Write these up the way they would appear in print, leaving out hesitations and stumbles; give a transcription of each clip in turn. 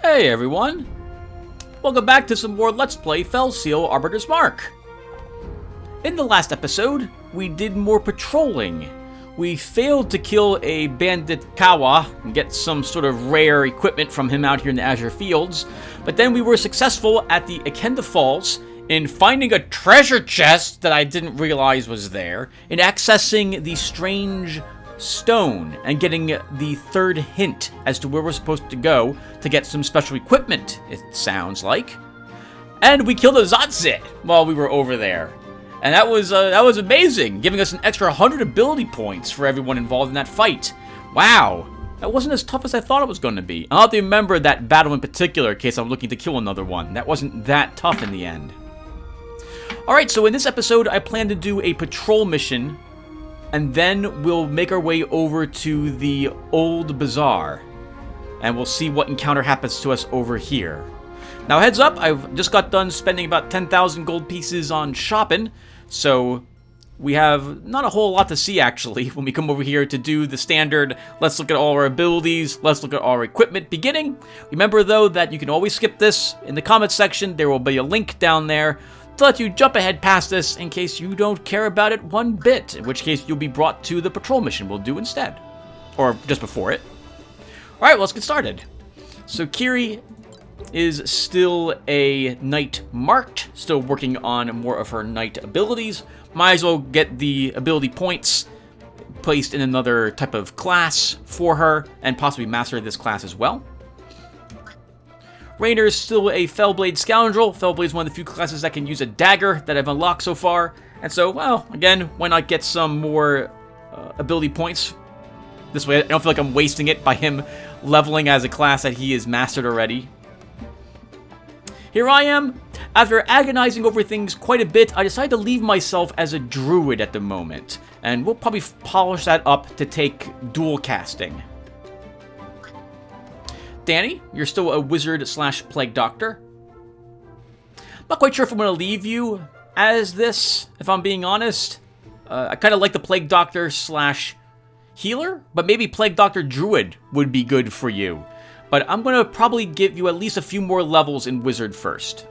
Hey everyone! Welcome back to some more Let's Play Fellseal Arbiter's Mark. In the last episode, we did more patrolling. We failed to kill a bandit Kawa and get some sort of rare equipment from him out here in the Azure Fields, but then we were successful at the Akenda Falls in finding a treasure chest that I didn't realize was there, in accessing the strange stone and getting the third hint as to where we're supposed to go to get some special equipment, it sounds like. And we killed a Zatzit while we were over there. And that was amazing, giving us an extra 100 ability points for everyone involved in that fight. Wow, that wasn't as tough as I thought it was going to be. I'll have to remember that battle in particular in case I'm looking to kill another one. That wasn't that tough in the end. Alright, so in this episode I plan to do a patrol mission, and then we'll make our way over to the old bzar, and we'll see what encounter happens to us over here. Now heads up, I've just got done spending about 10,000 gold pieces on shopping, so we have not a whole lot to see actually when we come over here to do the standard let's look at all our abilities, let's look at all our equipment beginning. Remember though that you can always skip this. In the comments section there will be a link down there to let you jump ahead past this in case you don't care about it one bit, in which case you'll be brought to the patrol mission we'll do instead. Or just before it. Alright, well, let's get started. So Kiri is still a knight marked, still working on more of her knight abilities. Might as well get the ability points placed in another type of class for her, and possibly master this class as well. Rainer is still a Fellblade Scoundrel. Fellblade is one of the few classes that can use a dagger that I've unlocked so far. And so, well, again, why not get some more ability points? This way I don't feel like I'm wasting it by him leveling as a class that he is mastered already. Here I am. After agonizing over things quite a bit, I decided to leave myself as a druid at the moment. And we'll probably polish that up to take dual casting. Danny, you're still a wizard slash plague doctor. Not quite sure if I'm going to leave you as this, if I'm being honest. I kind of like the plague doctor slash healer, but maybe plague doctor druid would be good for you. But I'm going to probably give you at least a few more levels in wizard first.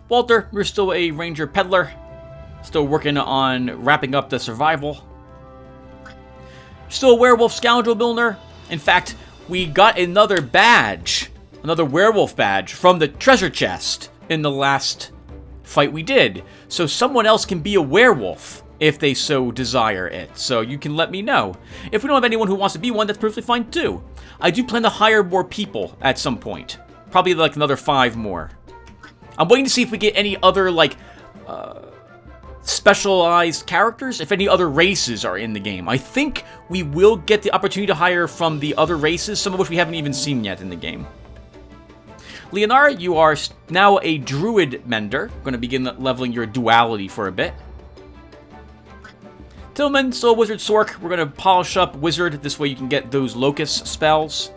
Walter, you're still a ranger peddler. Still working on wrapping up the survival. Still a werewolf scoundrel Milner. In fact, we got another badge, another werewolf badge from the treasure chest in the last fight we did. So someone else can be a werewolf if they so desire it. So you can let me know. If we don't have anyone who wants to be one, that's perfectly fine too. I do plan to hire more people at some point. Probably like another 5 more. I'm waiting to see if we get any other like specialized characters, if any other races are in the game. I think we will get the opportunity to hire from the other races, some of which we haven't even seen yet in the game. Leonara, you are now a druid mender. Going to begin leveling your duality for a bit. Tillman, still a wizard sork. We're going to polish up wizard. This way you can get those locust spells.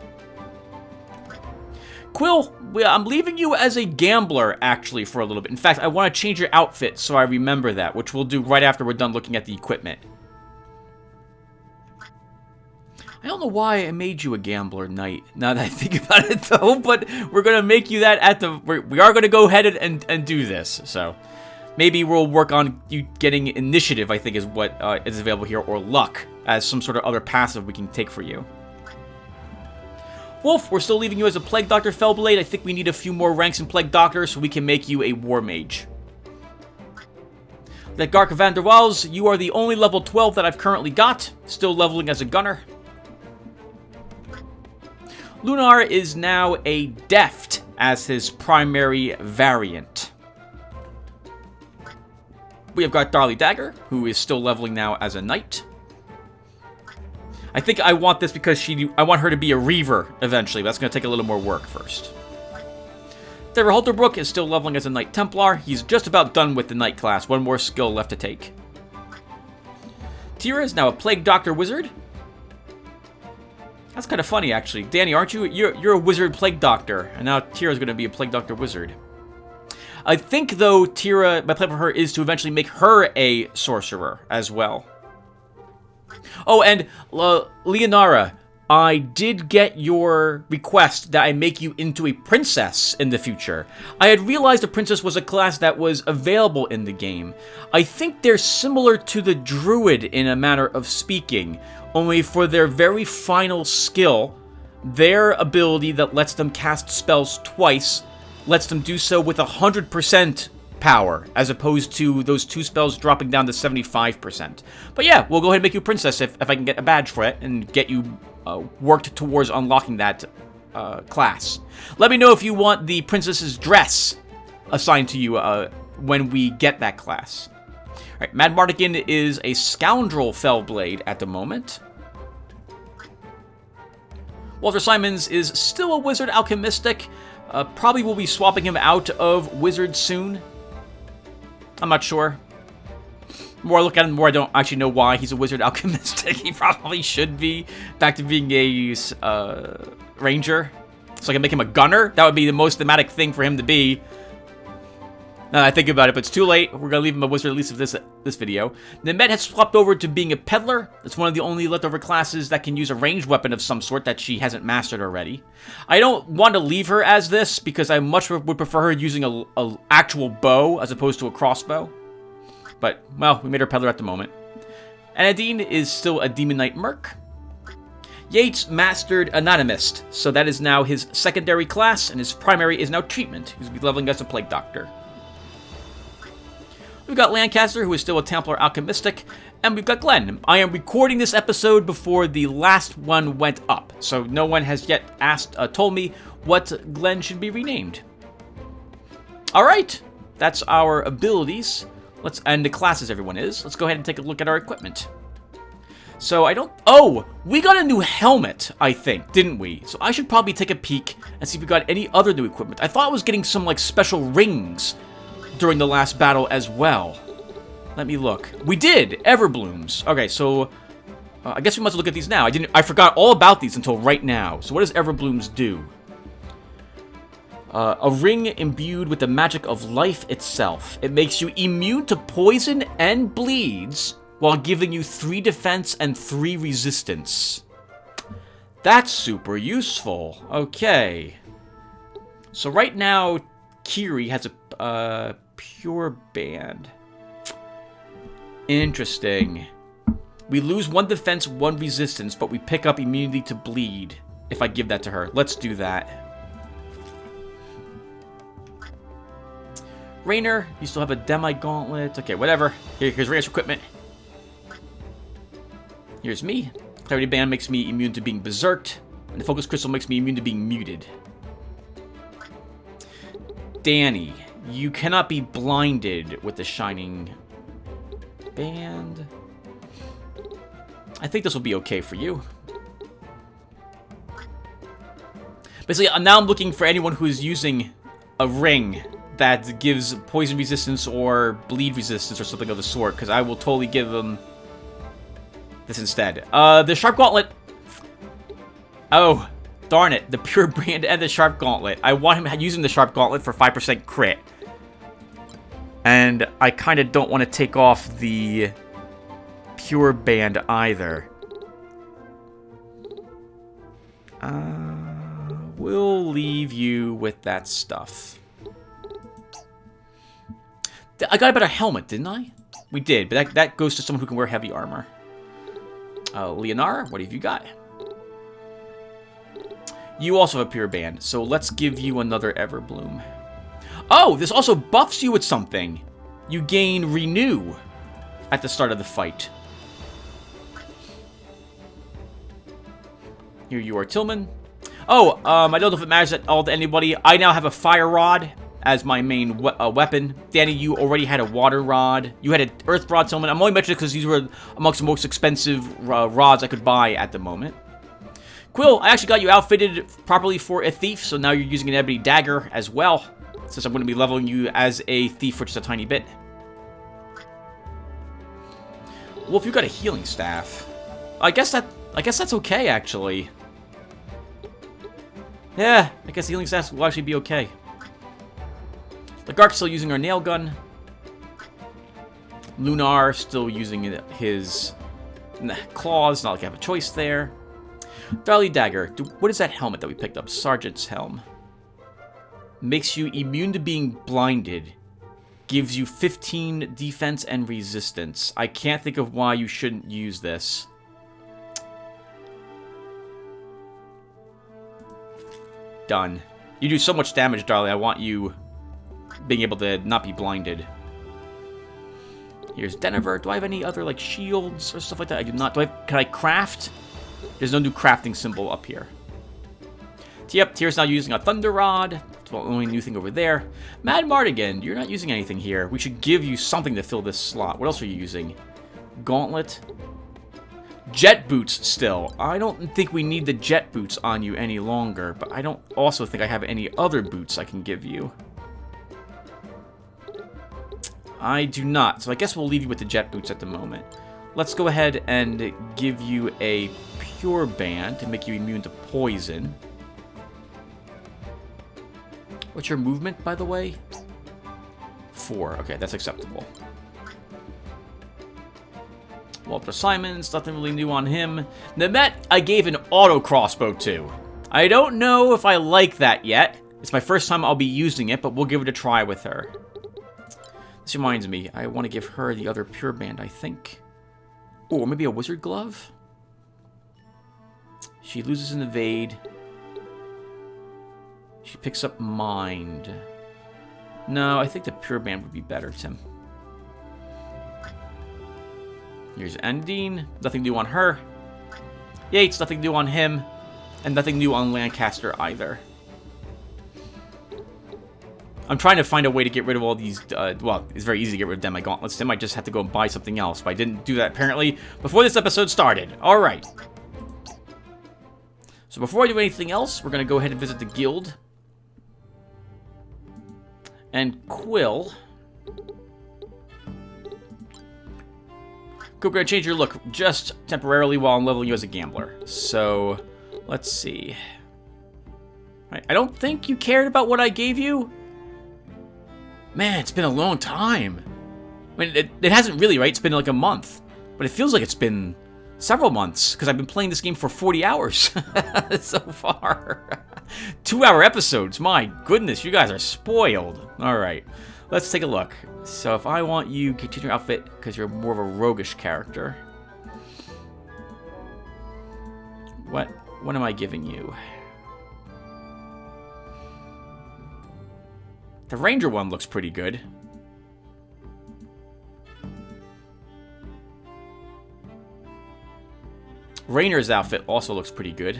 Quill, I'm leaving you as a gambler, actually, for a little bit. In fact, I want to change your outfit so I remember that, which we'll do right after we're done looking at the equipment. I don't know why I made you a gambler knight, now that I think about it, though, but we're going to make you that at the... We are going to go ahead and do this, so... Maybe we'll work on you getting initiative, I think is what is available here, or luck, as some sort of other passive we can take for you. Wolf, we're still leaving you as a Plague Doctor Fellblade. I think we need a few more ranks in Plague Doctor so we can make you a War Mage. Letgark van der Waals, you are the only level 12 that I've currently got. Still leveling as a Gunner. Lunar is now a Deft as his primary variant. We have got Darly Dagger, who is still leveling now as a Knight. I think I want this because I want her to be a Reaver eventually, but that's going to take a little more work first. Dever Halterbrook is still leveling as a Knight Templar. He's just about done with the Knight class. One more skill left to take. Tira is now a Plague Doctor Wizard. That's kind of funny, actually. Danny, aren't you? You're a Wizard Plague Doctor, and now Tira's going to be a Plague Doctor Wizard. I think, though, Tira, my plan for her is to eventually make her a Sorcerer as well. Oh, and Leonara, I did get your request that I make you into a princess in the future. I had realized a princess was a class that was available in the game. I think they're similar to the druid in a manner of speaking, only for their very final skill, their ability that lets them cast spells twice, lets them do so with 100% power, as opposed to those 2 spells dropping down to 75%. But yeah, we'll go ahead and make you princess if I can get a badge for it and get you worked towards unlocking that class. Let me know if you want the princess's dress assigned to you when we get that class. Alright, Mad Mardigan is a scoundrel Fellblade at the moment. Walter Simons is still a wizard alchemistic. Probably will be swapping him out of wizard soon. I'm not sure. The more I look at him, the more I don't actually know why he's a wizard alchemistic. He probably should be back to being a ranger. So I can make him a gunner. That would be the most thematic thing for him to be. Now that I think about it, but it's too late. We're going to leave him a wizard at least of this video. Nemette has swapped over to being a peddler. That's one of the only leftover classes that can use a ranged weapon of some sort that she hasn't mastered already. I don't want to leave her as this because I much would prefer her using a actual bow as opposed to a crossbow. But, well, we made her peddler at the moment. Anadine is still a Demon Knight Merc. Yates mastered Anatomist, so that is now his secondary class, and his primary is now Treatment. He's going to be leveling as a Plague Doctor. We've got Lancaster, who is still a Templar Alchemistic, and we've got Glenn. I am recording this episode before the last one went up, so no one has yet told me what Glenn should be renamed. Alright, that's our abilities. And the classes everyone is. Let's go ahead and take a look at our equipment. So oh, we got a new helmet, I think, didn't we? So I should probably take a peek and see if we got any other new equipment. I thought I was getting some, like, special rings during the last battle as well. Let me look. We did! Everblooms. Okay, so I guess we must look at these now. I forgot all about these until right now. So what does Everblooms do? A ring imbued with the magic of life itself. It makes you immune to poison and bleeds while giving you 3 defense and 3 resistance. That's super useful. Okay. So right now, Kiri has a pure band. Interesting. We lose 1 defense, 1 resistance, but we pick up immunity to bleed if I give that to her. Let's do that. Raynor, you still have a demi-gauntlet. Okay, whatever. Here's Raynor's equipment. Here's me. Clarity Band makes me immune to being berserked. And the Focus Crystal makes me immune to being muted. Danny, you cannot be blinded with the Shining Band. I think this will be okay for you. Basically, now I'm looking for anyone who is using a ring that gives poison resistance or bleed resistance or something of the sort, because I will totally give them this instead. The Sharp Gauntlet. Oh, darn it. The Pure Brand and the Sharp Gauntlet. I want him using the Sharp Gauntlet for 5% crit. And I kind of don't want to take off the Pure Band either. We'll leave you with that stuff. I got a better helmet, didn't I? We did, but that goes to someone who can wear heavy armor. Leonara, what have you got? You also have a Pure Band, so let's give you another Everbloom. Oh, this also buffs you with something. You gain Renew at the start of the fight. Here you are, Tillman. Oh, I don't know if it matters at all to anybody. I now have a Fire Rod as my main weapon. Danny, you already had a Water Rod. You had an Earth Rod, Tillman. I'm only mentioning it because these were amongst the most expensive rods I could buy at the moment. Quill, I actually got you outfitted properly for a thief, so now you're using an Ebony Dagger as well, since I'm going to be leveling you as a thief for just a tiny bit. Well, if you got a Healing Staff, I guess that's okay, actually. Yeah, I guess the Healing Staff will actually be okay. Lagark's still using her Nail Gun. Lunar still using his claws, not like I have a choice there. Darley Dagger. What is that helmet that we picked up? Sergeant's helm. Makes you immune to being blinded. Gives you 15 defense and resistance. I can't think of why you shouldn't use this. Done. You do so much damage, Darley. I want you being able to not be blinded. Here's Denver. Do I have any other, like, shields or stuff like that? I do not. Can I craft? There's no new crafting symbol up here. Yep, Tier's now using a Thunder Rod. It's the only new thing over there. Mad Mardigan, you're not using anything here. We should give you something to fill this slot. What else are you using? Gauntlet. Jet boots still. I don't think we need the jet boots on you any longer, but I don't also think I have any other boots I can give you. I do not, so I guess we'll leave you with the jet boots at the moment. Let's go ahead and give you a Pure Band to make you immune to poison. What's your movement, by the way? 4. Okay, that's acceptable. Walter Simons, nothing really new on him. Nemeth, I gave an auto crossbow to. I don't know if I like that yet. It's my first time I'll be using it, but we'll give it a try with her. This reminds me, I want to give her the other Pure Band, I think. Or maybe a Wizard Glove? She loses an evade. She picks up Mind. No, I think the Pure Band would be better, Tim. Here's Endine. Nothing new on her. Yates, nothing new on him. And nothing new on Lancaster either. I'm trying to find a way to get rid of all these, well, it's very easy to get rid of them. My gauntlets. Tim, I just had to go and buy something else, but I didn't do that, apparently, before this episode started. Alright. So before I do anything else, we're going to go ahead and visit the guild. And Quill. Quill, we're going to change your look just temporarily while I'm leveling you as a gambler. So, let's see. Right, I don't think you cared about what I gave you. Man, it's been a long time. I mean, it hasn't really, right? It's been like a month. But it feels like it's been several months, because I've been playing this game for 40 hours so far. 2-hour episodes. My goodness, you guys are spoiled. Alright, let's take a look. So if I want you to change your outfit, because you're more of a roguish character. What am I giving you? The Ranger one looks pretty good. Rainer's outfit also looks pretty good.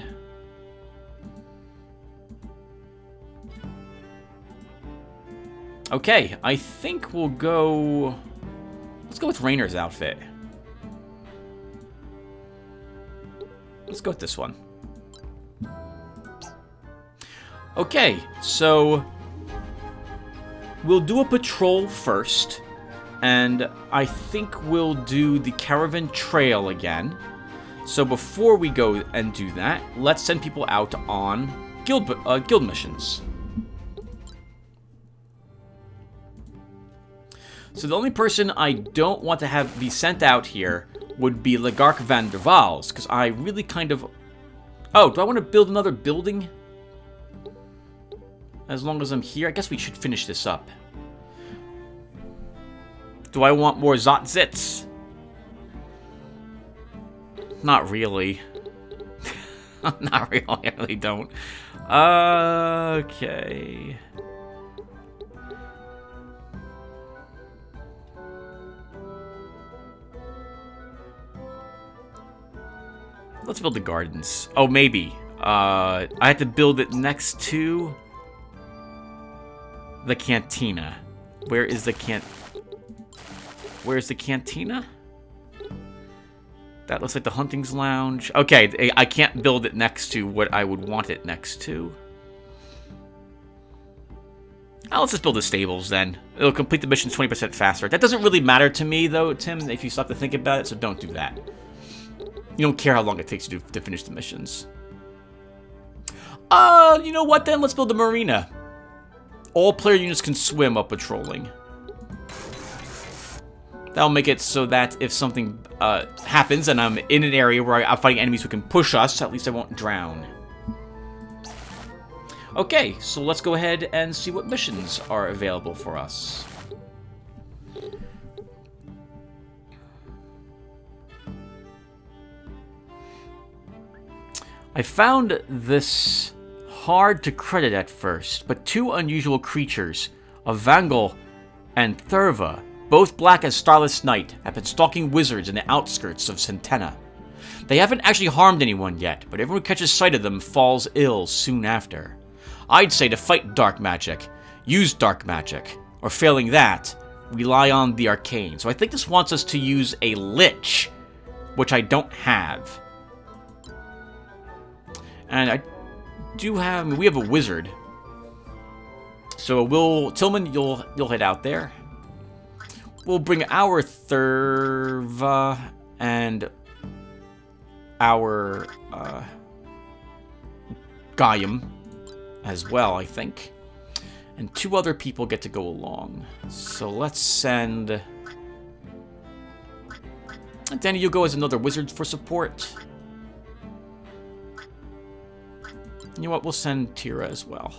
Okay, I think we'll go... Let's go with Rainer's outfit. Let's go with this one. Okay, so... We'll do a patrol first, and I think we'll do the Caravan Trail again. So before we go and do that, let's send people out on guild missions. So the only person I don't want to have be sent out here would be Lagark van der Waals, because I really kind of... Oh, do I want to build another building? As long as I'm here, I guess we should finish this up. Do I want more Zotzits? Not really. Not really, I really don't. Okay. Let's build the gardens. Oh, maybe. I have to build it next to... the cantina. Where's the cantina? That looks like the hunting's lounge. Okay, I can't build it next to what I would want it next to. Oh, let's just build the stables then. It'll complete the missions 20% faster. That doesn't really matter to me though, Tim, if you stop to think about it, so don't do that. You don't care how long it takes you to finish the missions. You know what then? Let's build the marina. All player units can swim while patrolling. That'll make it so that if something happens and I'm in an area where I'm fighting enemies who can push us, at least I won't drown. Okay, so let's go ahead and see what missions are available for us. I found this hard to credit at first, but two unusual creatures, a Vangal and Thurva, both black as Starless Night, have been stalking wizards in the outskirts of Centena. They haven't actually harmed anyone yet, but everyone who catches sight of them falls ill soon after. I'd say to fight dark magic, use dark magic, or failing that, rely on the arcane. So I think this wants us to use a Lich, which I don't have. And I do have, we have a wizard. So Tillman, you'll head out there. We'll bring our Thurva and our Gaium as well, I think. And two other people get to go along. So let's send... Danny, you'll go as another wizard for support. You know what? We'll send Tira as well.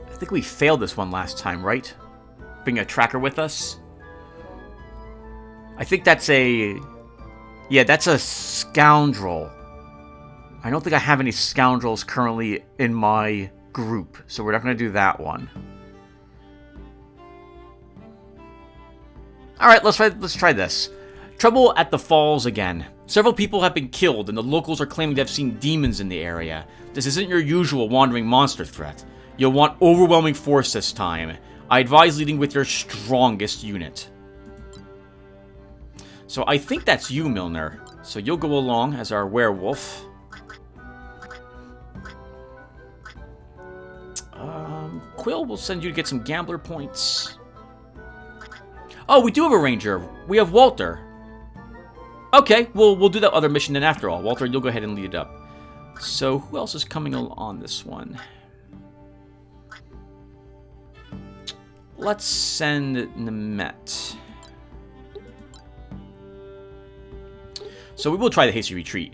I think we failed this one last time, right? Bring a tracker with us. I think that's a... Yeah, that's a scoundrel. I don't think I have any scoundrels currently in my group, so we're not going to do that one. Alright, let's try this. Trouble at the falls again. Several people have been killed, and the locals are claiming to have seen demons in the area. This isn't your usual wandering monster threat. You'll want overwhelming force this time. I advise leading with your strongest unit. So I think that's you, Milner. So you'll go along as our werewolf. Quill will send you to get some gambler points. Oh, we do have a ranger. We have Walter. Okay, we'll do that other mission then after all. Walter, you'll go ahead and lead it up. So who else is coming on this one? Let's send Nemet. So we will try the hasty retreat.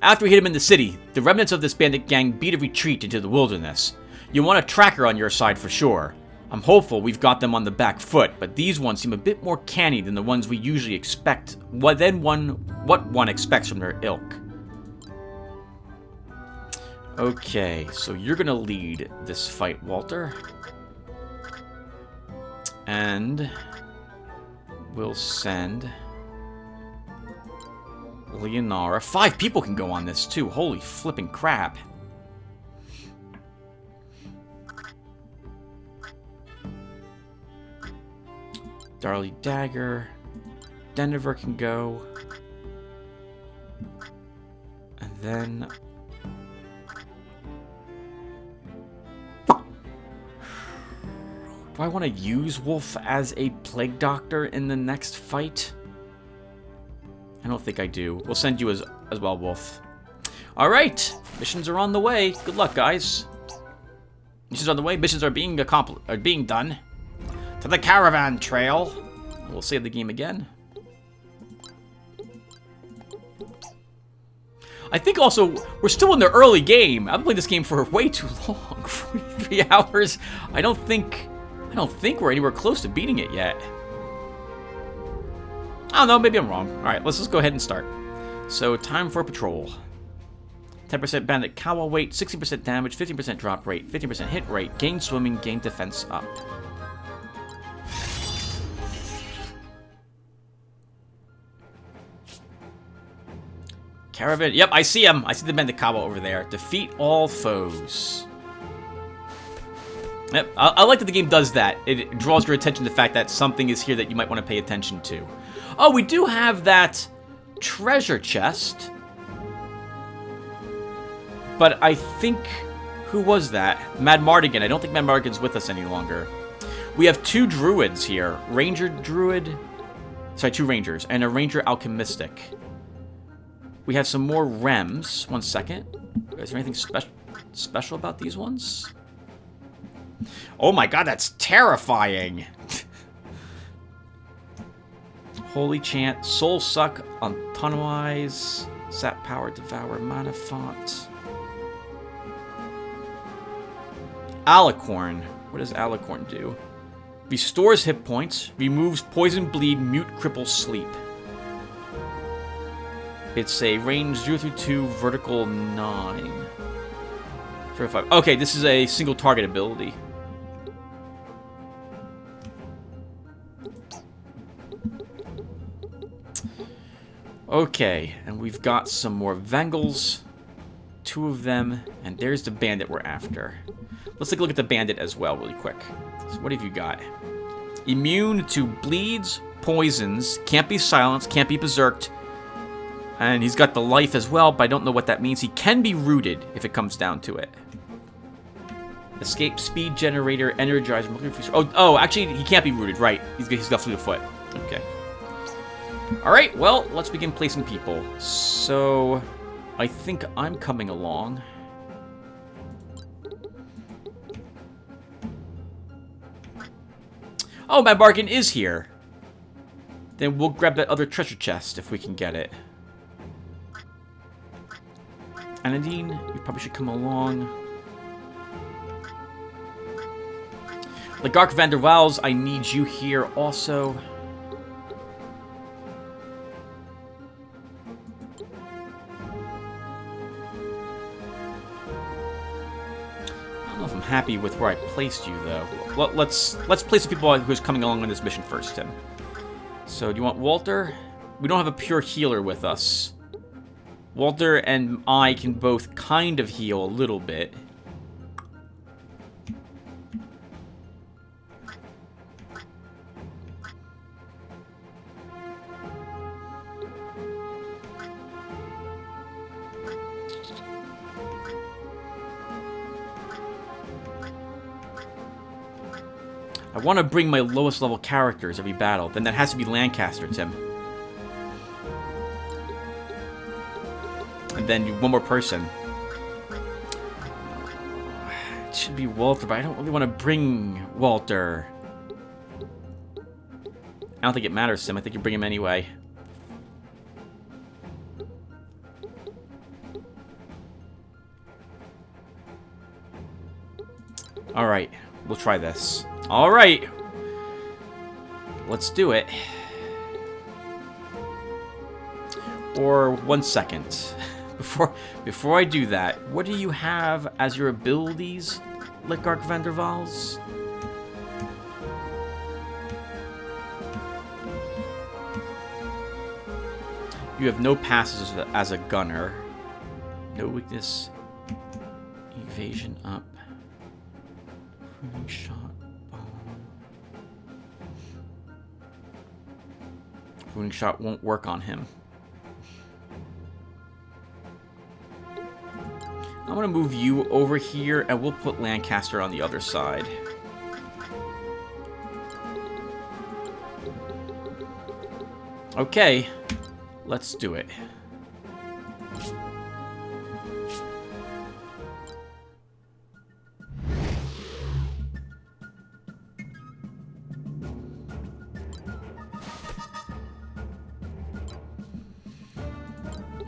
After we hit him in the city, the remnants of this bandit gang beat a retreat into the wilderness. You want a tracker on your side for sure. I'm hopeful we've got them on the back foot, but these ones seem a bit more canny than the ones we usually expect, what one expects from their ilk. Okay, so you're gonna lead this fight, Walter. And we'll send Leonara. 5 people can go on this too. Holy flipping crap. Darley Dagger. Denver can go. And then... Do I want to use Wolf as a Plague Doctor in the next fight? I don't think I do. We'll send you as well, Wolf. Alright! Missions are on the way. Good luck, guys. Missions on the way. Missions are being done. To the caravan trail. We'll save the game again. I think also, we're still in the early game. I've played this game for way too long. 3 hours. I don't think we're anywhere close to beating it yet. I don't know, maybe I'm wrong. Alright, let's just go ahead and start. So, time for patrol. 10% bandit cowl weight, 60% damage, 15% drop rate, 15% hit rate, gain swimming, gain defense up. Caravan, yep, I see him. I see the bandit cowl over there. Defeat all foes. Yep, I like that the game does that. It draws your attention to the fact that something is here that you might want to pay attention to. Oh, we do have that treasure chest. But I think... Who was that? Mad Mardigan. I don't think Mad Mardigan's with us any longer. We have 2 druids here. Ranger druid... Sorry, 2 rangers. And a ranger alchemistic. We have some more rems. 1 second. Is there anything special about these ones? Oh my god, that's terrifying! Holy Chant, Soul Suck, Autonomize, Sap Power, Devour, Mana Font. Alicorn. What does Alicorn do? Restores hit points, removes poison, bleed, mute, cripple, sleep. It's a range 0 through 2, vertical 9. 0 5. Okay, this is a single target ability. Okay, and we've got some more Vengals. 2 of them, and there's the bandit we're after. Let's take a look at the bandit as well really quick. So what have you got? Immune to bleeds, poisons, can't be silenced, can't be berserked, and he's got the life as well, but I don't know what that means. He can be rooted if it comes down to it. Escape, speed generator, energize. Oh, actually, he can't be rooted, right. He's got fleet of foot. Okay. Alright, well, let's begin placing people. So, I think I'm coming along. Oh, my bargain is here. Then we'll grab that other treasure chest if we can get it. Anadine, you probably should come along. Legark van der Waals, I need you here also. I don't know if I'm happy with where I placed you, though. Well, let's place the people who's coming along on this mission first, Tim. So, do you want Walter? We don't have a pure healer with us. Walter and I can both kind of heal a little bit. I want to bring my lowest level characters every battle. Then that has to be Lancaster, Tim. And then one more person. It should be Walter, but I don't really want to bring Walter. I don't think it matters, Tim. I think you bring him anyway. Alright, we'll try this. Alright. Let's do it. Or 1 second. Before I do that, what do you have as your abilities, Legark van der Waals? You have no passes as a gunner. No weakness. Evasion up. Shot. Wounding shot won't work on him. I'm going to move you over here, and we'll put Lancaster on the other side. Okay, let's do it.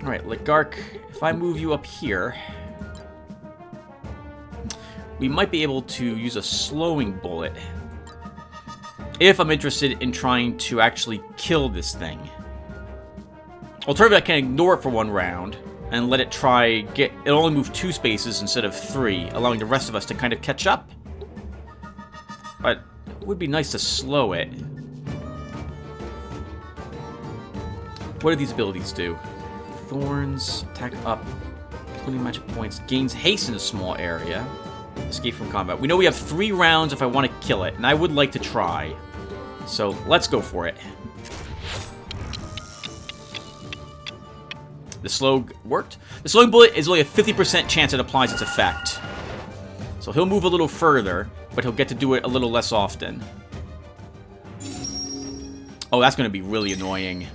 Alright, Legark, if I move you up here, we might be able to use a slowing bullet if I'm interested in trying to actually kill this thing. Alternatively, I can ignore it for 1 round and let it try it'll only move 2 spaces instead of 3, allowing the rest of us to kind of catch up. But it would be nice to slow it. What do these abilities do? Thorns, attack up, 20 magic points, gains haste in a small area, escape from combat. We know we have 3 rounds if I want to kill it, and I would like to try. So let's go for it. The slow worked. The slowing bullet is only a 50% chance it applies its effect. So he'll move a little further, but he'll get to do it a little less often. Oh, that's going to be really annoying.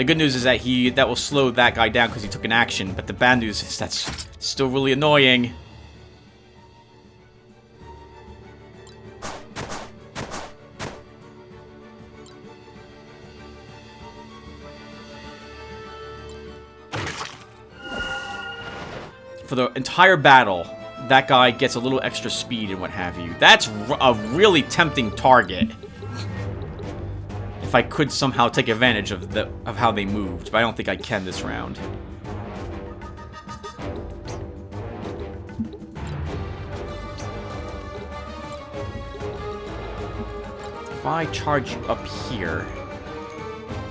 The good news is that that will slow that guy down because he took an action, but the bad news is that's still really annoying. For the entire battle, that guy gets a little extra speed and what have you. That's a really tempting target. If I could somehow take advantage of how they moved, but I don't think I can this round. If I charge you up here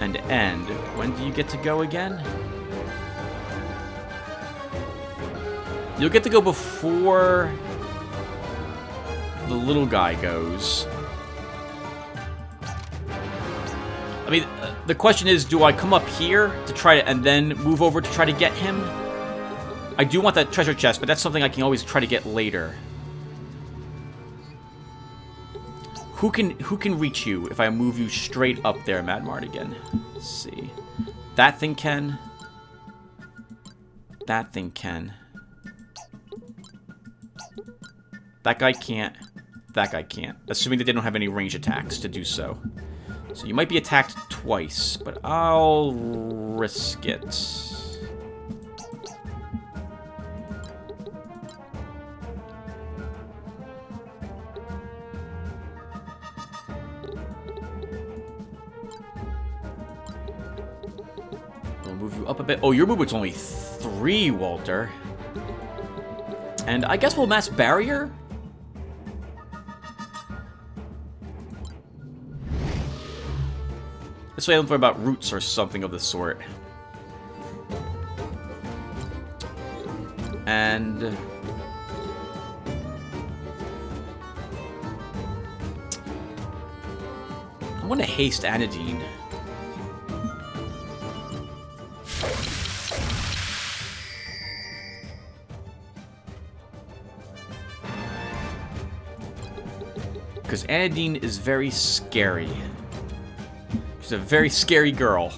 and end, when do you get to go again? You'll get to go before the little guy goes. I mean, the question is, do I come up here to try to, and then move over to try to get him? I do want that treasure chest, but that's something I can always try to get later. Who can reach you if I move you straight up there, Mad Mardigan? Let's see. That thing can. That thing can. That guy can't. That guy can't. Assuming that they don't have any range attacks to do so. So you might be attacked twice, but I'll risk it. We'll move you up a bit. Oh, your movement's only 3, Walter. And I guess we'll mass barrier? This way I don't worry about roots or something of the sort. And I want to haste Anadine. Because Anadine is very scary. She's a very scary girl.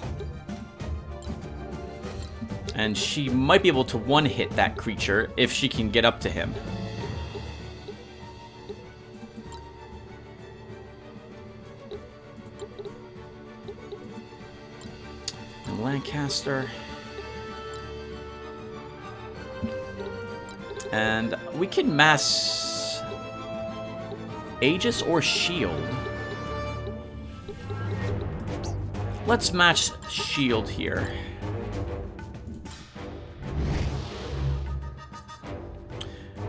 And she might be able to one-hit that creature if she can get up to him. And Lancaster. And we can mass Aegis or Shield. Let's match Shield here.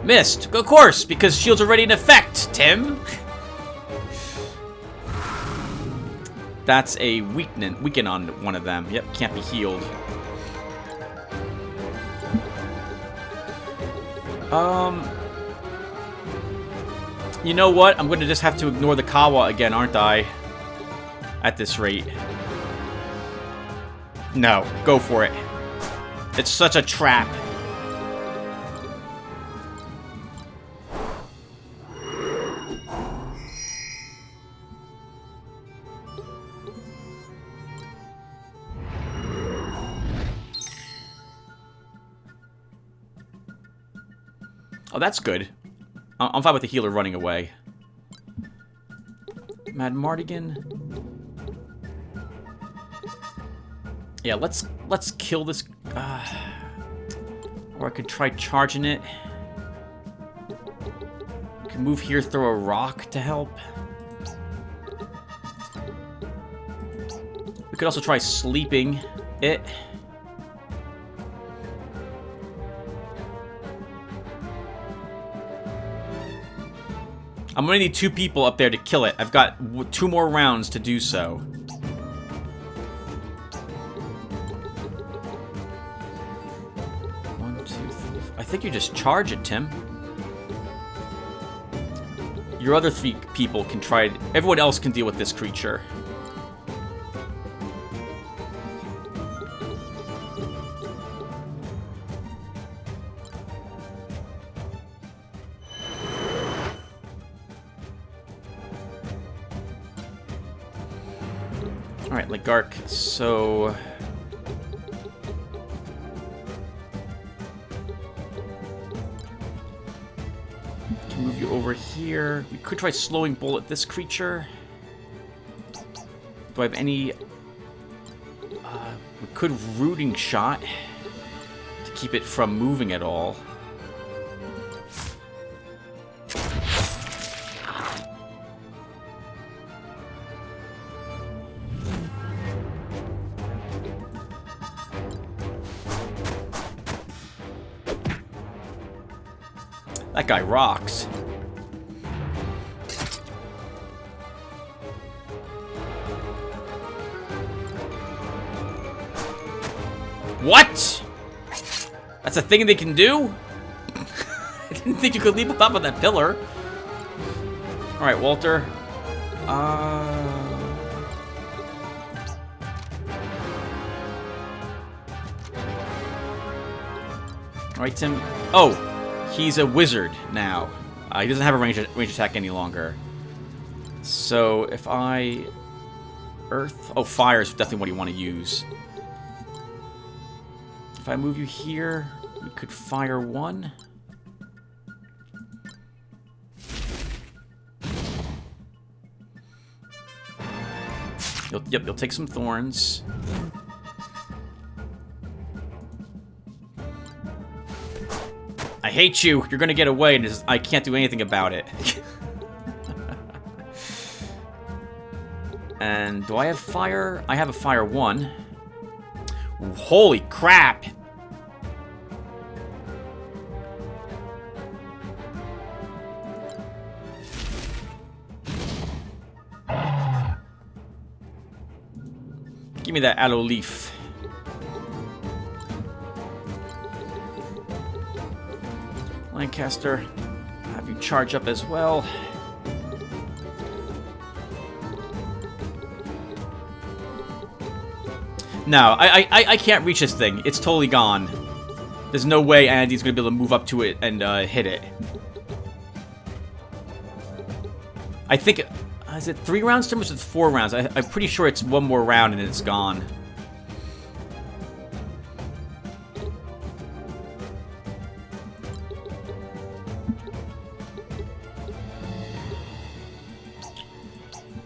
Missed, of course, because Shield's already in effect, Tim. That's a weaken on one of them. Yep, can't be healed. You know what? I'm going to just have to ignore the Kawa again, aren't I? At this rate. No, go for it. It's such a trap. Oh, that's good. I'm fine with the healer running away. Mad Mardigan. Yeah, let's kill this. Or I could try charging it. Can move here, throw a rock to help. We could also try sleeping it. I'm gonna need 2 people up there to kill it. I've got 2 more rounds to do so. One, two, three. I think you just charge it, Tim. Your other 3 people can try. Everyone else can deal with this creature. Alright, Legark, so here. We could try slowing bullet this creature. Do I have any... we could rooting shot to keep it from moving at all. That guy rocks. What? That's a thing they can do? I didn't think you could leap on top of that pillar. Alright, Walter. Alright, Tim. Oh, he's a wizard now. He doesn't have a range attack any longer. So if I... Earth? Oh, fire is definitely what you want to use. If I move you here, we could fire one. You'll take some thorns. I hate you. You're gonna get away, and I can't do anything about it. And do I have fire? I have a fire one. Holy crap! Give me that aloe leaf. Lancaster, have you charge up as well. No, I can't reach this thing. It's totally gone. There's no way Andy's going to be able to move up to it and hit it. I think... is it 3 rounds, Tim, or is it 4 rounds? I'm pretty sure it's 1 more round and it's gone.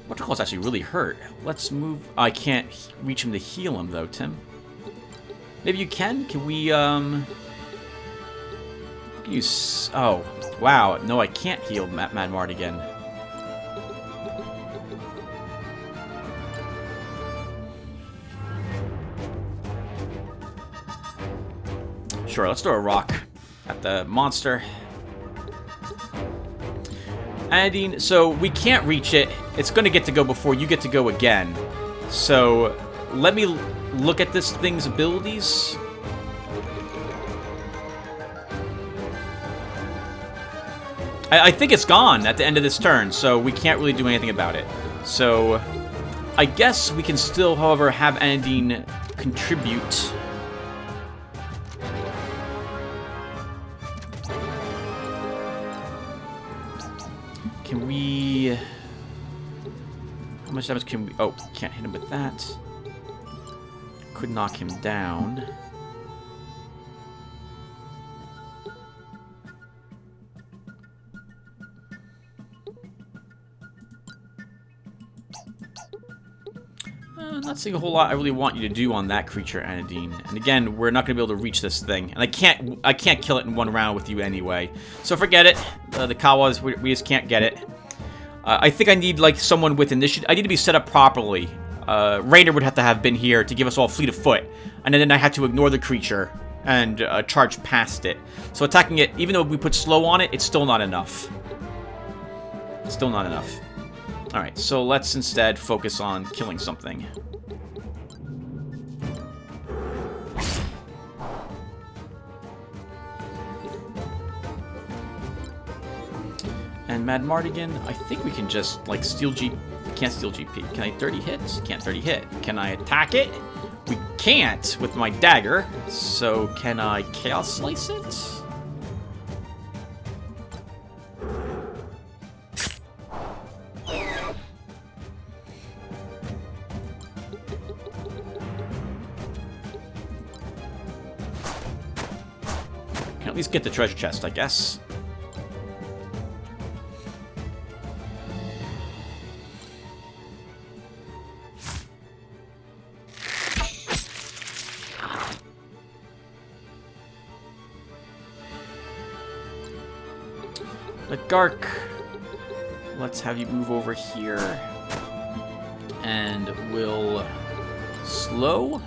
Waterclaw's actually really hurt. Let's move... I can't reach him to heal him, though, Tim. Maybe you can? Can we, Can you... Oh, wow. No, I can't heal Mad Mardigan. Sure, let's throw a rock at the monster. Adding, so we can't reach it. It's going to get to go before you get to go again. So let me look at this thing's abilities. I think it's gone at the end of this turn, so we can't really do anything about it. So I guess we can still, however, have Anandine contribute. Can we... How much damage can we... Oh, can't hit him with that. Could knock him down. Not seeing a whole lot I really want you to do on that creature, Anandine. And again, we're not going to be able to reach this thing. And I can't kill it in 1 round with you anyway. So forget it. The Kawas, we just can't get it. I think I need, like, someone with initiative. I need to be set up properly. Rainer would have to have been here to give us all fleet of foot. And then I had to ignore the creature and charge past it. So attacking it, even though we put slow on it, it's still not enough. It's still not enough. Alright, so let's instead focus on killing something. And Mad Mardigan, I think we can just, like, steal GP. Can't steal GP. Can I 30 hit? Can't 30 hit. Can I attack it? We can't with my dagger. So can I Chaos Slice it? Can at least get the treasure chest, I guess. Gark, let's have you move over here. And we'll slow.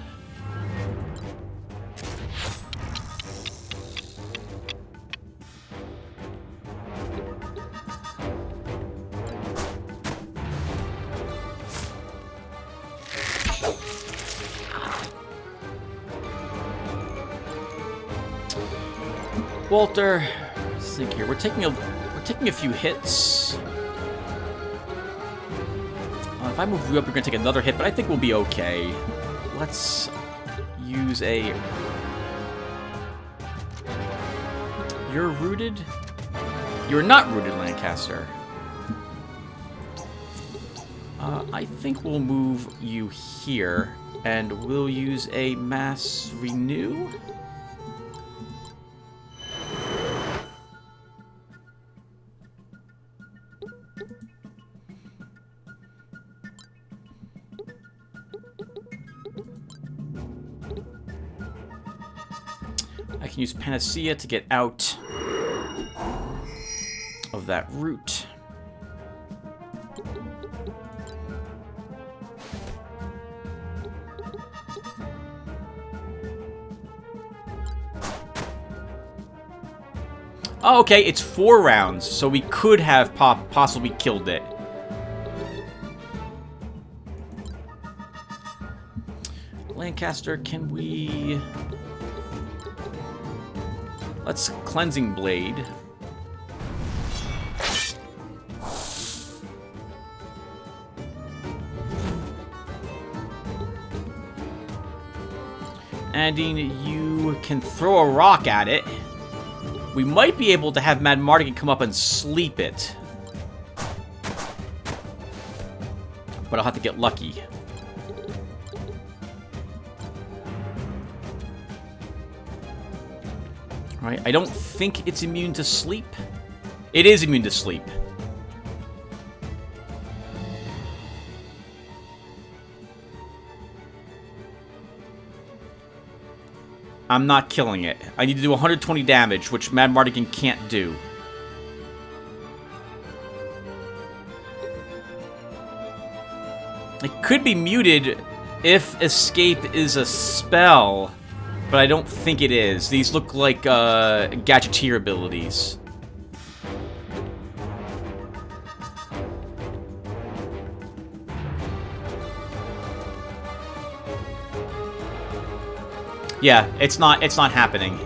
Walter, let's think here. We're taking a few hits. If I move you up, you're gonna take another hit, but I think we'll be okay. Let's use a. You're rooted. You're not rooted, Lancaster. I think we'll move you here, and we'll use a mass renew. I can use Panacea to get out of that route. Oh, okay, it's 4 rounds, so we could have possibly killed it. Lancaster, can we... Let's Cleansing Blade. Nadine, you can throw a rock at it. We might be able to have Mad Mardigan come up and sleep it. But I'll have to get lucky. Right, I don't think it's immune to sleep. It is immune to sleep. I'm not killing it. I need to do 120 damage, which Mad Mardigan can't do. It could be muted if Escape is a spell, but I don't think it is. These look like Gadgeteer abilities. Yeah, it's not happening.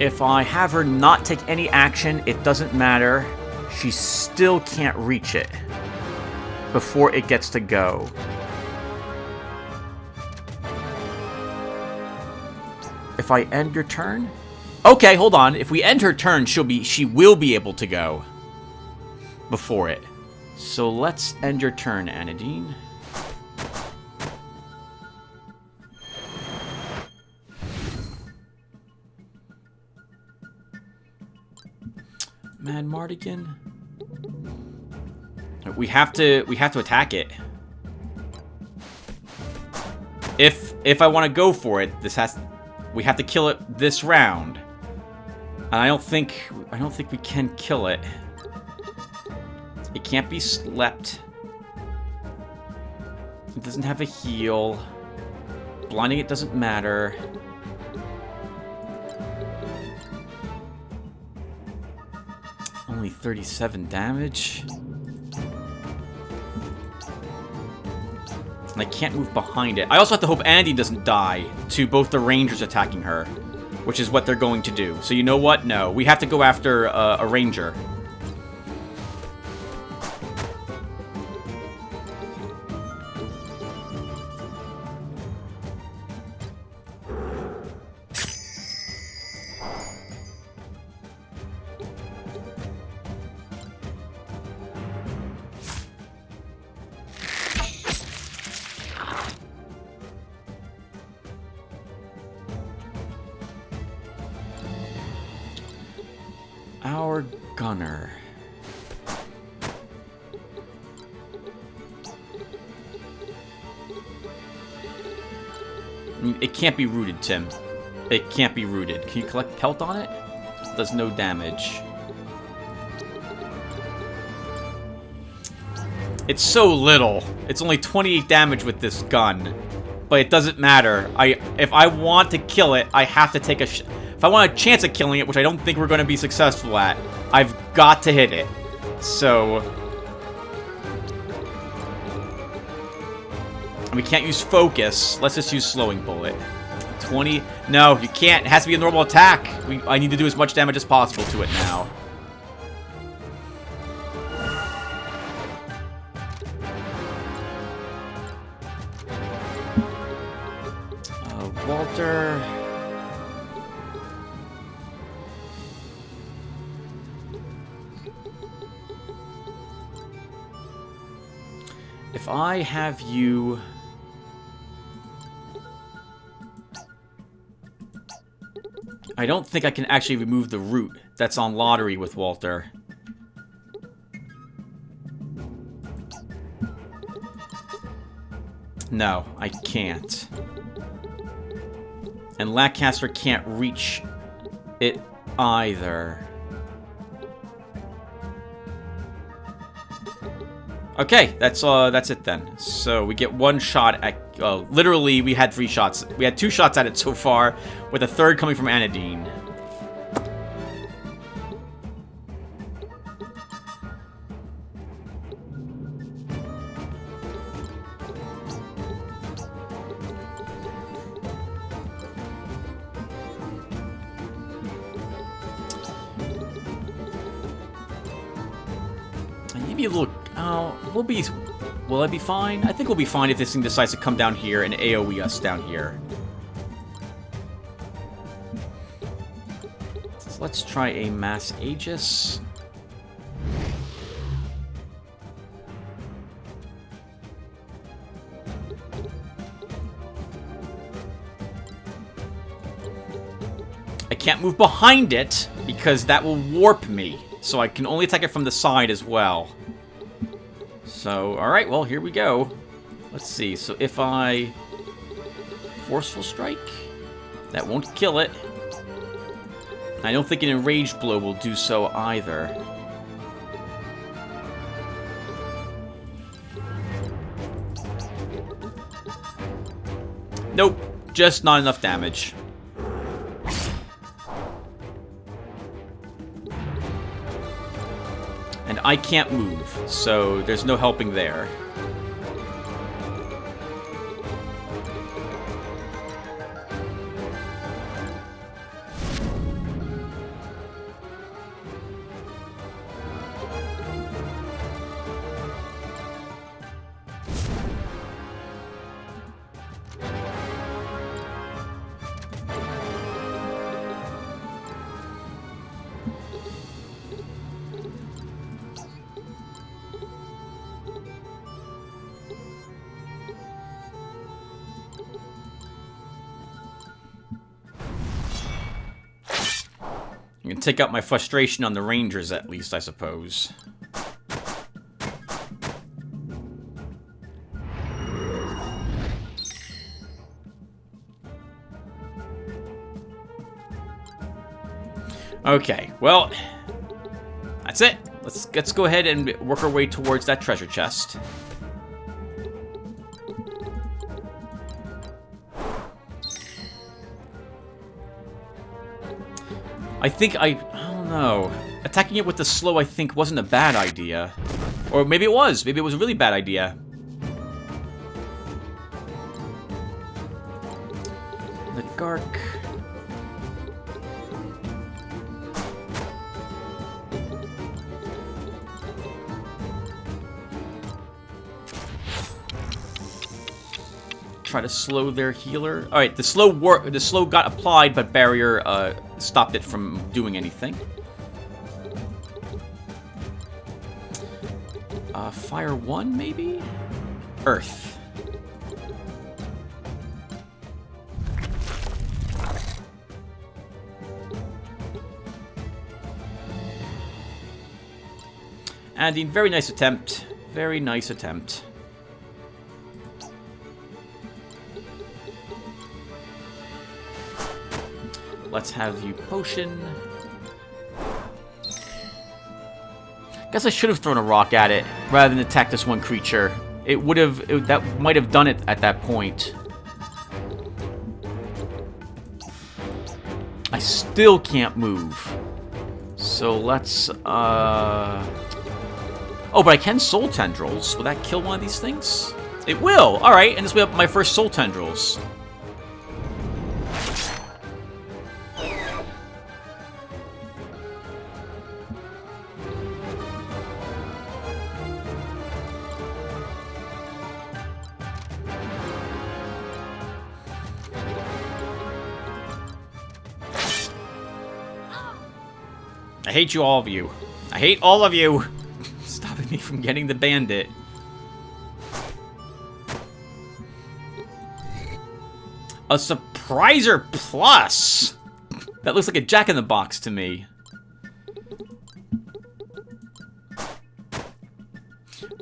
If I have her not take any action, it doesn't matter. She still can't reach it before it gets to go. If I end your turn? Okay, hold on. If we end her turn, she will be able to go before it. So let's end your turn, Anadine. Mad Mardigan. We have to attack it. If I want to go for it, we have to kill it this round. And I don't think we can kill it. It can't be slept. It doesn't have a heal. Blinding it doesn't matter. Only 37 damage. And I can't move behind it. I also have to hope Andy doesn't die to both the rangers attacking her, which is what they're going to do. So you know what? No, we have to go after a ranger. Our gunner. It can't be rooted, Tim. It can't be rooted. Can you collect pelt on it? Does no damage. It's so little. It's only 28 damage with this gun. But it doesn't matter. If I want to kill it, I have to take a... If I want a chance at killing it, which I don't think we're going to be successful at, I've got to hit it. So... we can't use focus. Let's just use slowing bullet. 20... No, you can't. It has to be a normal attack. I need to do as much damage as possible to it now. Walter... If I have you... I don't think I can actually remove the root that's on Lotaeri with Walter. No, I can't. And Lackcaster can't reach it either. Okay, that's it then. So we get one shot at... literally, we had 3 shots. We had 2 shots at it so far, with a third coming from Anadine. Maybe a little... Will I be fine? I think we'll be fine if this thing decides to come down here and AoE us down here. So let's try a Mass Aegis. I can't move behind it because that will warp me. So I can only attack it from the side as well. So, alright, well, here we go. Let's see. So if I... Forceful Strike? That won't kill it. I don't think an Enraged Blow will do so either. Nope. Just not enough damage. And I can't move, so there's no helping there. I can take out my frustration on the Rangers, at least, I suppose. Okay, well, that's it. Let's go ahead and work our way towards that treasure chest. I don't know. Attacking it with the slow, I think, wasn't a bad idea. Or maybe it was. Maybe it was a really bad idea. The Gark. Try to slow their healer. All right, the slow got applied, but barrier stopped it from doing anything. Fire 1, maybe? Earth. Andy, very nice attempt. Very nice attempt. let's have you potion. Guess I should have thrown a rock at it rather than attack this one creature. It would have... that might have done it at that point. I still can't move. So let's... Oh, but I can soul tendrils. Will that kill one of these things? It will! Alright, and this will be my first soul tendrils. I hate you, all of you. I hate all of you! Stopping me from getting the bandit. A Surpriser Plus! That looks like a Jack-in-the-Box to me.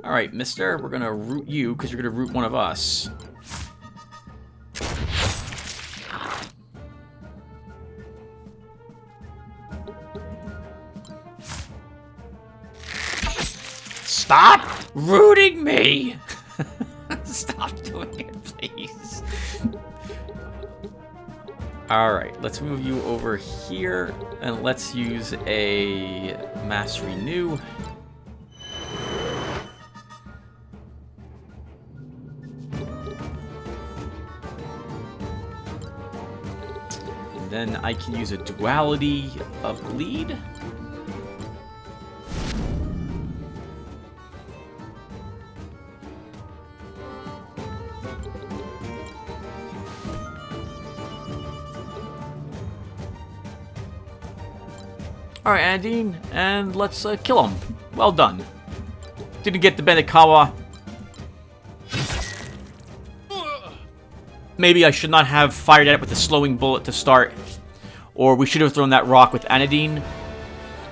Alright, mister, we're gonna root you, because you're gonna root one of us. Stop rooting me! Stop doing it, please. Alright, let's move you over here, and let's use a Mass Renew. And then I can use a Duality of Bleed. Alright, Anandine, and let's kill him. Well done. Didn't get the Benikawa. Maybe I should not have fired at it with the slowing bullet to start. Or we should have thrown that rock with Anandine.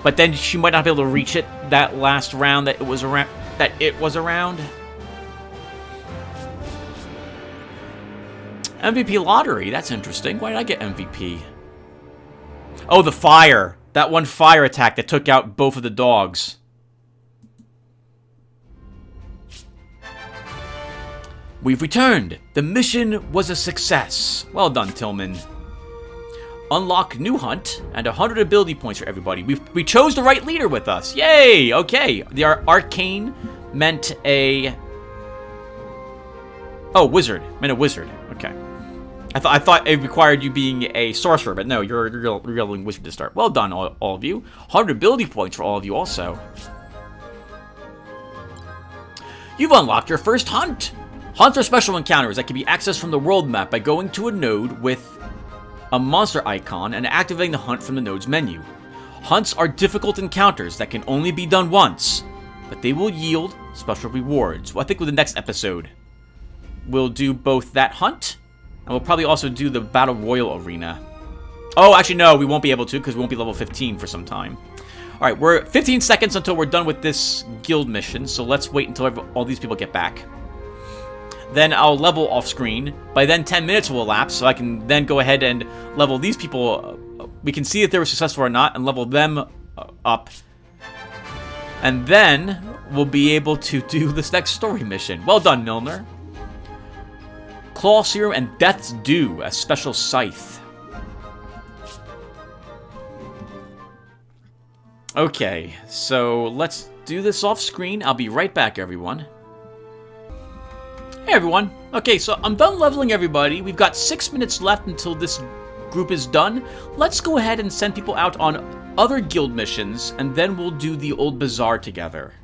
But then she might not be able to reach it that last round that it was around. MVP lottery, that's interesting. Why did I get MVP? Oh, the fire. That one fire attack that took out both of the dogs. We've returned. The mission was a success. Well done, Tillman. Unlock new hunt and 100 ability points for everybody. We chose the right leader with us. Yay! Okay. The arcane meant a... Oh, wizard. Meant a wizard. Okay. I thought it required you being a sorcerer, but no, you're a real wizard to start. Well done, all of you. 100 ability points for all of you also. You've unlocked your first hunt. Hunts are special encounters that can be accessed from the world map by going to a node with a monster icon and activating the hunt from the node's menu. Hunts are difficult encounters that can only be done once, but they will yield special rewards. Well, I think with the next episode, we'll do both that hunt, and we'll probably also do the Battle Royal Arena. Oh, actually, no, we won't be able to because we won't be level 15 for some time. Alright, we're 15 seconds until we're done with this guild mission, so let's wait until all these people get back. Then I'll level off screen. By then, 10 minutes will elapse, so I can then go ahead and level these people. We can see if they were successful or not, and level them up. And then we'll be able to do this next story mission. Well done, Milner. Claw Serum and Death's Due, a special scythe. Okay, so let's do this off screen. I'll be right back, everyone. Hey, everyone. Okay, so I'm done leveling everybody. We've got 6 minutes left until this group is done. Let's go ahead and send people out on other guild missions, and then we'll do the old bazaar together.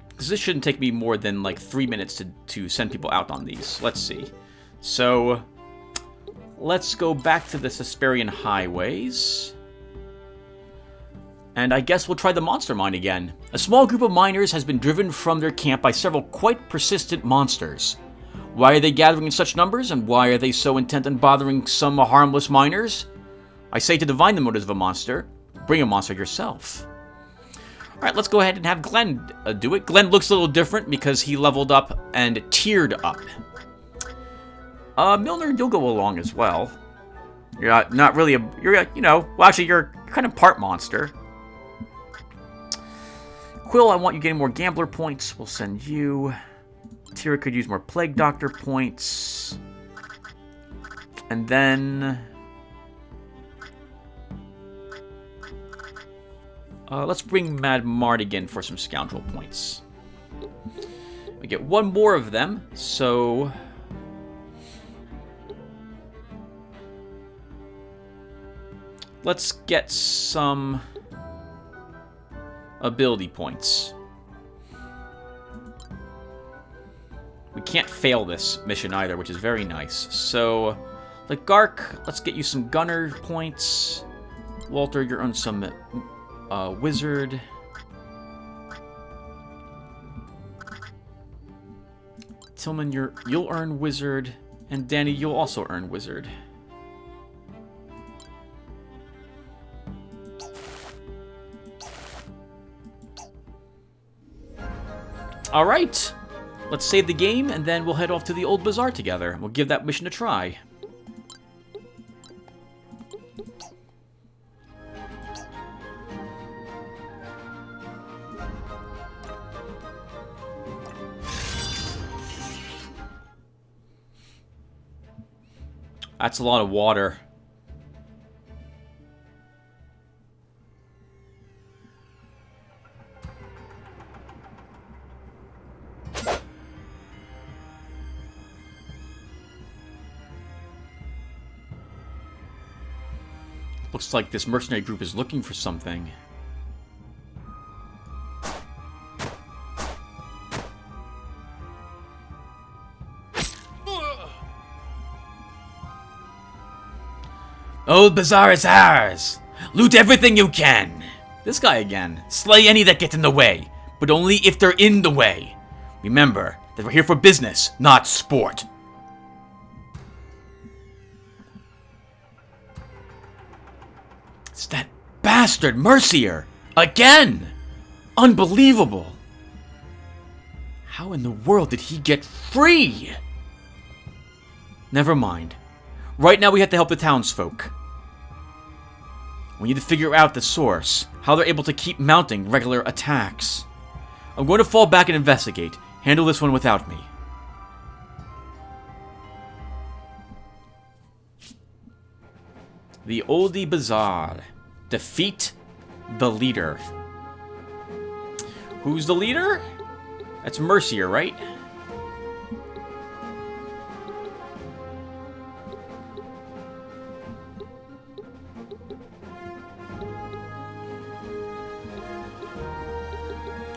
Because this shouldn't take me more than like 3 minutes to send people out on these. Let's see. So, let's go back to the Hesperian highways. And I guess we'll try the monster mine again. A small group of miners has been driven from their camp by several quite persistent monsters. Why are they gathering in such numbers, and why are they so intent on bothering some harmless miners? I say to divine the motives of a monster, bring a monster yourself. Alright, let's go ahead and have Glenn do it. Glenn looks a little different because he leveled up and tiered up. Milner, you'll go along as well. You're not really a... You're, you know... Well, actually, you're kind of part monster. Quill, I want you getting more gambler points. We'll send you. Tira could use more plague doctor points. And then... let's bring Mad Mardigan for some scoundrel points. We get one more of them, so... Let's get some ability points. We can't fail this mission either, which is very nice. So, like Gark, let's get you some gunner points. Walter, you're on some wizard. Tillman, you'll earn wizard, and Danny, you'll also earn wizard. All right, let's save the game, and then we'll head off to the old bazaar together. We'll give that mission a try. That's a lot of water. Looks like this mercenary group is looking for something. Old bazaar is ours! Loot everything you can! This guy again. Slay any that get in the way, but only if they're in the way. Remember that we're here for business, not sport. It's that bastard Mercier! Again! Unbelievable! How in the world did he get free? Never mind. Right now we have to help the townsfolk. We need to figure out the source, how they're able to keep mounting regular attacks. I'm going to fall back and investigate. Handle this one without me. The Oldie Bazaar. Defeat the leader. Who's the leader? That's Mercier, right?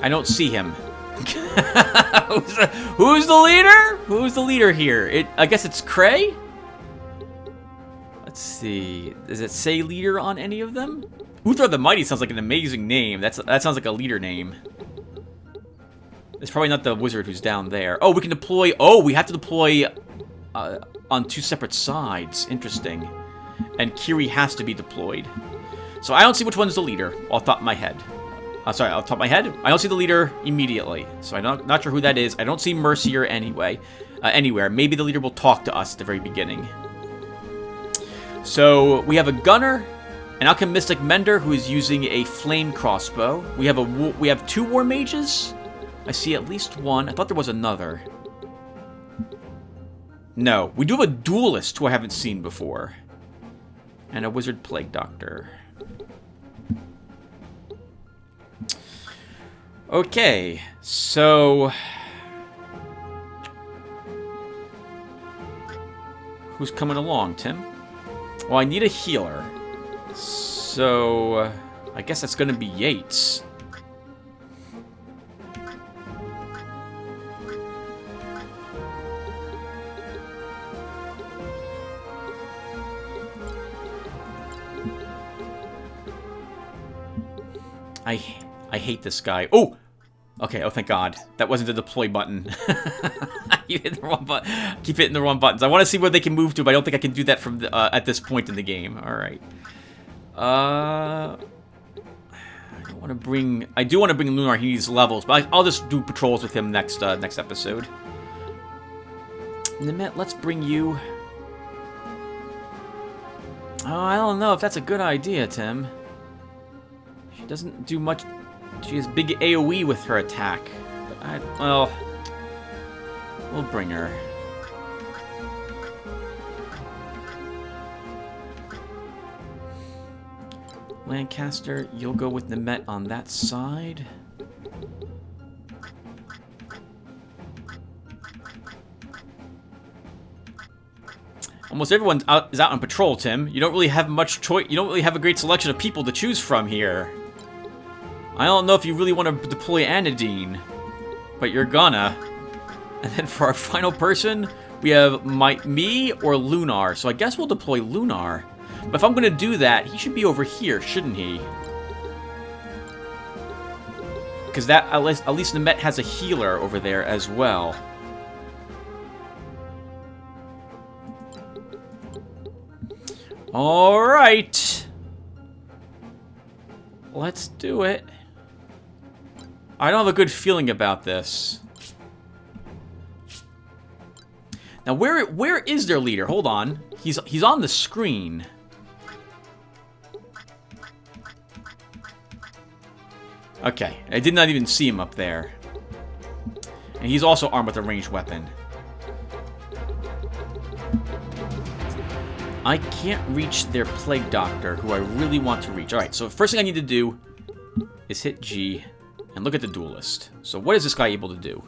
I don't see him. Who's the leader? Who's the leader here? I guess it's Cray? Let's see. Does it say leader on any of them? Uthar the Mighty sounds like an amazing name. That sounds like a leader name. It's probably not the wizard who's down there. Oh, we can deploy... Oh, we have to deploy on two separate sides. Interesting. And Kiri has to be deployed. So I don't see which one's the leader off the top of my head. Sorry, off the top of my head, I don't see the leader immediately, so I'm not sure who that is. I don't see Mercier anyway, anywhere. Maybe the leader will talk to us at the very beginning. So we have a gunner, an alchemistic mender who is using a flame crossbow. We have two war mages. I see at least one. I thought there was another. No, we do have a duelist who I haven't seen before, and a wizard plague doctor. Okay, so... Who's coming along, Tim? Well, I need a healer. So... I guess that's going to be Yates. I hate this guy. Oh! Okay, oh thank God. That wasn't the deploy button. I keep hitting the wrong button. Keep hitting the wrong buttons. I want to see where they can move to, but I don't think I can do that from the, at this point in the game. Alright. I don't want to bring... I do want to bring Lunar. He needs levels, but I'll just do patrols with him next episode. Nemeth, let's bring you... Oh, I don't know if that's a good idea, Tim. She doesn't do much... She has big AoE with her attack. But well... We'll bring her. Lancaster, you'll go with Nemeth on that side. Almost everyone is out on patrol, Tim. You don't really have much choice. You don't really have a great selection of people to choose from here. I don't know if you really want to deploy Anadine, but you're gonna. And then for our final person, we have me or Lunar. So I guess we'll deploy Lunar. But if I'm going to do that, he should be over here, shouldn't he? Because that at least Nemeth has a healer over there as well. Alright. Let's do it. I don't have a good feeling about this. Now, where is their leader? Hold on. He's on the screen. Okay, I did not even see him up there. And he's also armed with a ranged weapon. I can't reach their Plague Doctor, who I really want to reach. Alright, so first thing I need to do is hit G and look at the duelist. So what is this guy able to do?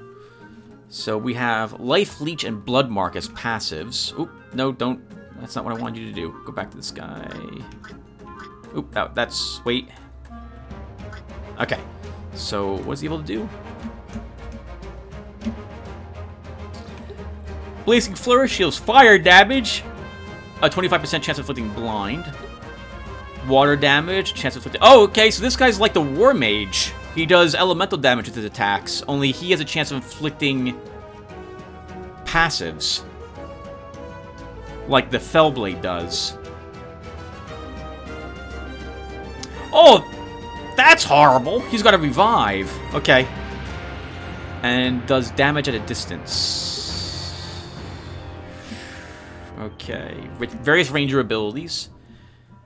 So we have Life Leech and Blood Mark as passives. Oop, no, don't. That's not what I wanted you to do. Go back to this guy. Oop, that's... Wait. Okay. So, what is he able to do? Blazing Flourish deals fire damage. A 25% chance of inflicting blind. Water damage, chance of inflicting... Oh, okay, so this guy's like the War Mage. He does elemental damage with his attacks, only he has a chance of inflicting passives. Like the Fellblade does. Oh, that's horrible. He's got to revive. Okay. And does damage at a distance. Okay. With various ranger abilities.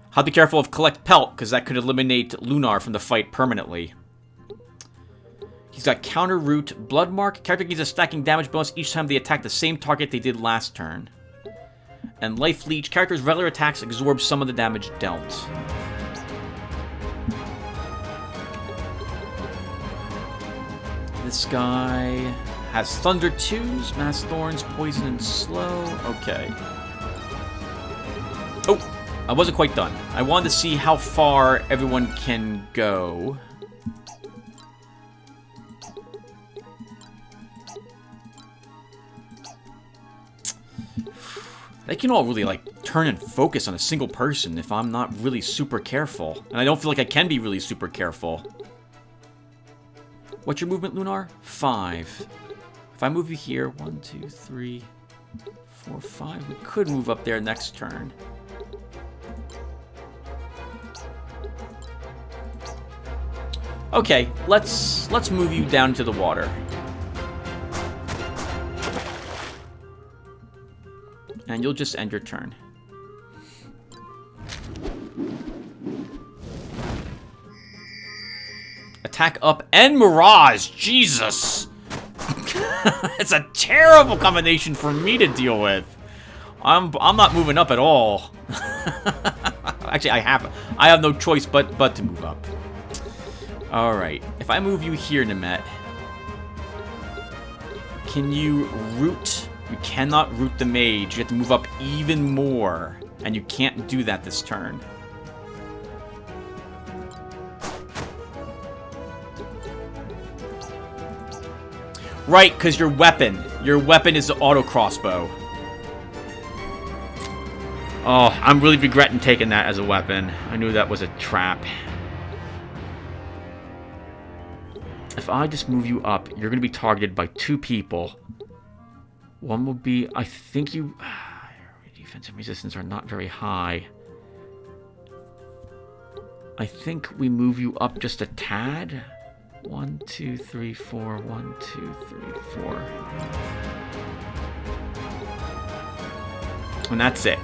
Have to be careful of Collect Pelt, because that could eliminate Lunar from the fight permanently. He's got Counter Root, Blood Mark. Character gains a stacking damage bonus each time they attack the same target they did last turn. And Life Leech. Character's regular attacks absorb some of the damage dealt. This guy has Thunder 2s, Mass Thorns, Poison, and Slow. Okay. Oh, I wasn't quite done. I wanted to see how far everyone can go. They can all really, like, turn and focus on a single person if I'm not really super careful. And I don't feel like I can be really super careful. What's your movement, Lunar? 5. If I move you here, 1, 2, 3, 4, 5. We could move up there next turn. Okay, let's move you down to the water. And you'll just end your turn. Attack up and Mirage! Jesus! It's a terrible combination for me to deal with. I'm not moving up at all. Actually, I have no choice but to move up. Alright. If I move you here, Nemeth, can you root? You cannot root the mage. You have to move up even more. And you can't do that this turn. Right, because your weapon is the auto crossbow. Oh, I'm really regretting taking that as a weapon. I knew that was a trap. If I just move you up, you're going to be targeted by 2 people. One will be, I think you... defensive resistance are not very high. I think we move you up just a tad. 1, 2, 3, 4. 1, 2, 3, 4. And that's it.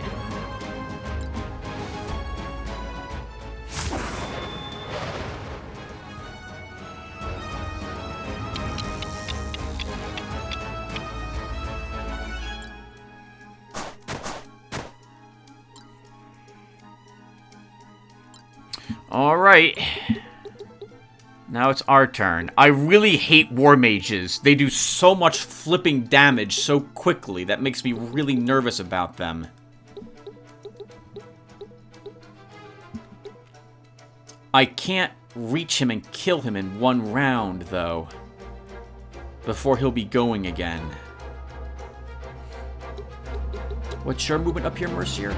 Alright. Now it's our turn. I really hate war mages. They do so much flipping damage so quickly. That makes me really nervous about them. I can't reach him and kill him in one round, though, before he'll be going again. What's your movement up here, Mercier?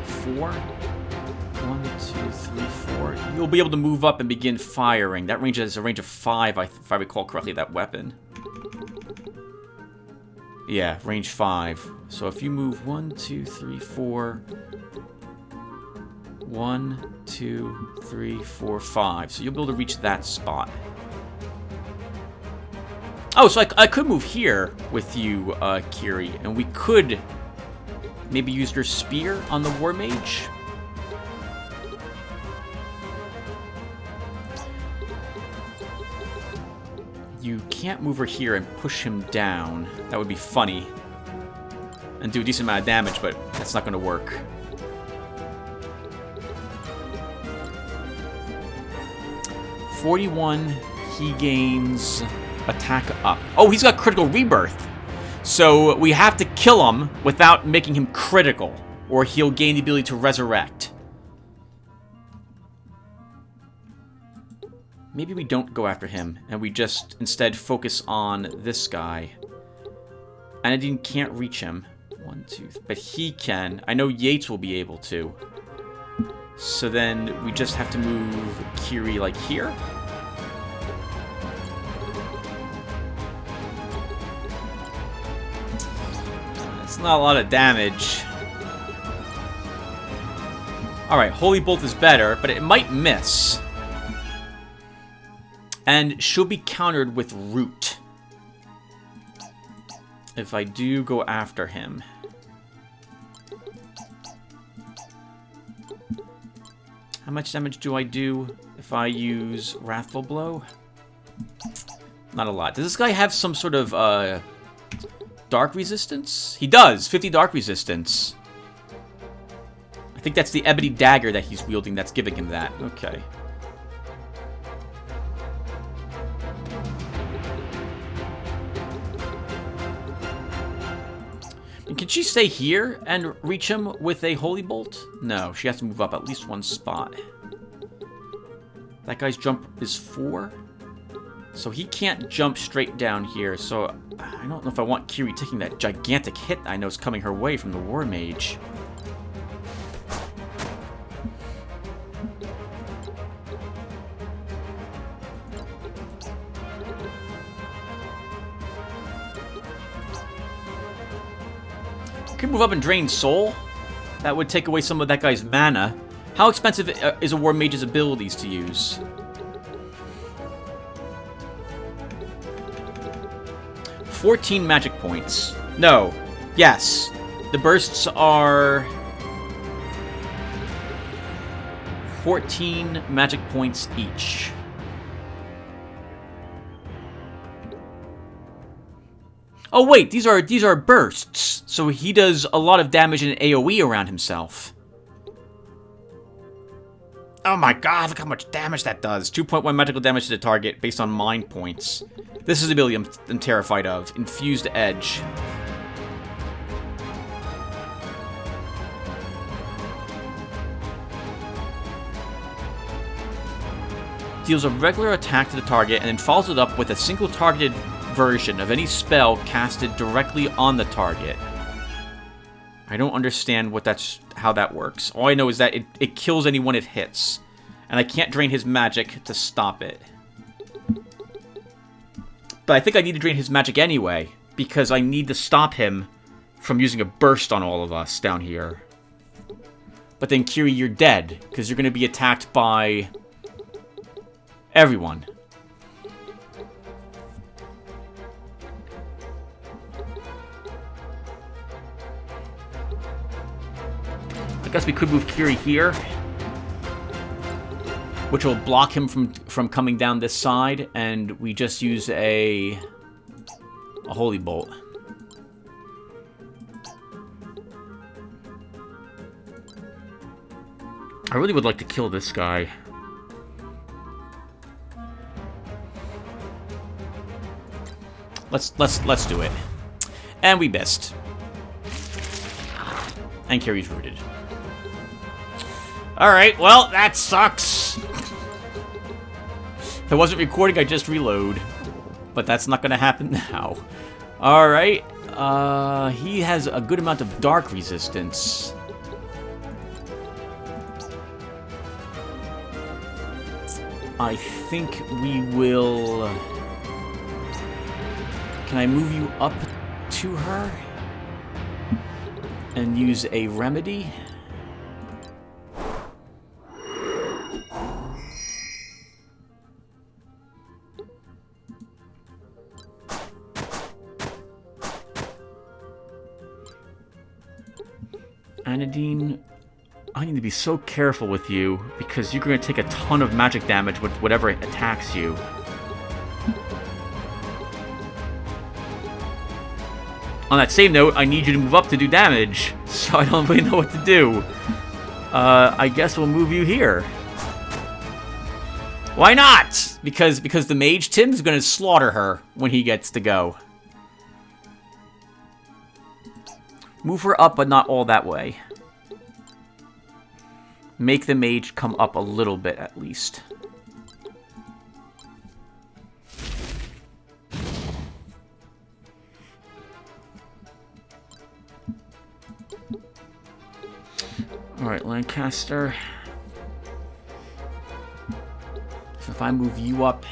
4? 1, 2, 3, 4. You'll be able to move up and begin firing. That range is a range of 5, if I recall correctly, that weapon. Yeah, range 5. So if you move 1, 2, 3, 4... 1, 2, 3, 4, 5. So you'll be able to reach that spot. Oh, so I could move here with you, Kiri, and we could maybe use your spear on the war mage. You can't move her here and push him down. That would be funny. And do a decent amount of damage, but that's not going to work. .41, he gains attack up. Oh, he's got critical rebirth. So we have to kill him without making him critical, or he'll gain the ability to resurrect. Maybe we don't go after him, and we just instead focus on this guy. Anadine can't reach him. 1, 2, but he can. I know Yates will be able to. So then we just have to move Kiri like here. It's not a lot of damage. Alright, Holy Bolt is better, but it might miss. And she'll be countered with Root. If I do go after him. How much damage do I do if I use Wrathful Blow? Not a lot. Does this guy have some sort of dark resistance? He does! 50 dark resistance. I think that's the Ebony Dagger that he's wielding that's giving him that. Okay. Can she stay here and reach him with a Holy Bolt? No, she has to move up at least one spot. That guy's jump is 4. So he can't jump straight down here. So I don't know if I want Kiri taking that gigantic hit I know is coming her way from the War Mage. Could move up and drain Soul. That would take away some of that guy's mana. How expensive is a War Mage's abilities to use? 14 magic points. No. Yes. The bursts are 14 magic points each. Oh wait, these are bursts. So he does a lot of damage in AoE around himself. Oh my god, look how much damage that does. 2.1 magical damage to the target based on mind points. This is the ability I'm terrified of. Infused Edge. Deals a regular attack to the target and then follows it up with a single targeted version of any spell casted directly on the target. I don't understand how that works. All I know is that it kills anyone it hits. And I can't drain his magic to stop it. But I think I need to drain his magic anyway, because I need to stop him from using a burst on all of us down here. But then, Kiri, you're dead, because you're going to be attacked by everyone. I guess we could move Kiri here, which will block him from coming down this side, and we just use a Holy Bolt. I really would like to kill this guy. Let's do it. And we missed. And Kiri's rooted. Alright, well, that sucks. If I wasn't recording, I'd just reload. But that's not gonna happen now. Alright. He has a good amount of dark resistance. I think we will... Can I move you up to her? And use a remedy? Anodine, I need to be so careful with you because you're going to take a ton of magic damage with whatever attacks you. On that same note, I need you to move up to do damage, so I don't really know what to do. I guess we'll move you here. Why not? Because the mage Tim's going to slaughter her when he gets to go. Move her up, but not all that way. Make the mage come up a little bit, at least. Alright, Lancaster. So if I move you up...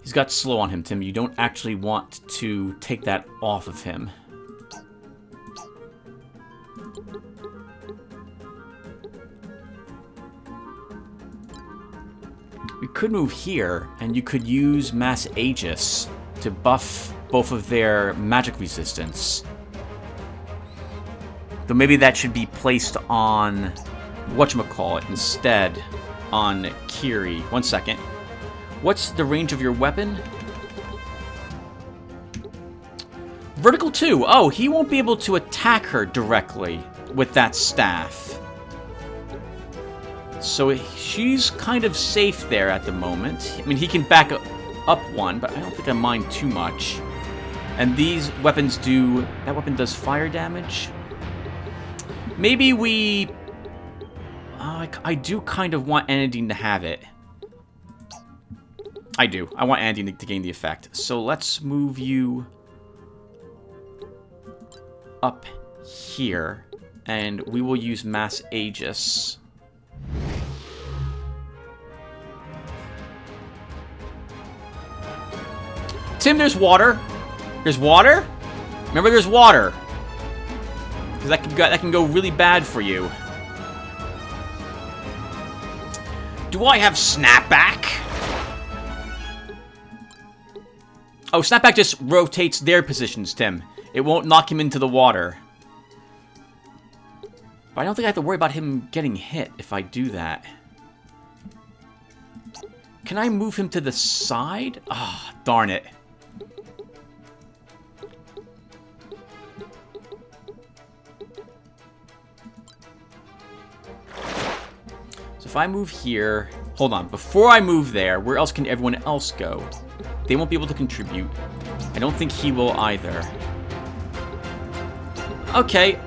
He's got slow on him, Tim. You don't actually want to take that off of him. We could move here, and you could use Mass Aegis to buff both of their magic resistance. Though maybe that should be placed on whatchamacallit instead on Kiri. 1 second. What's the range of your weapon? Vertical 2. Oh, he won't be able to attack her directly with that staff. So she's kind of safe there at the moment. I mean, he can back up one, but I don't think I mind too much. And these weapons do... That weapon does fire damage. Maybe we... I do kind of want Anodine to have it. I do. I want Andy to gain the effect. So let's move you up here, and we will use Mass Aegis. Tim, there's water. There's water? Remember, there's water. Because that can go really bad for you. Do I have Snapback? Oh, Snapback just rotates their positions, Tim. It won't knock him into the water. But I don't think I have to worry about him getting hit if I do that. Can I move him to the side? Ah, oh, darn it. So if I move here... Hold on. Before I move there, where else can everyone else go? They won't be able to contribute. I don't think he will either. Okay.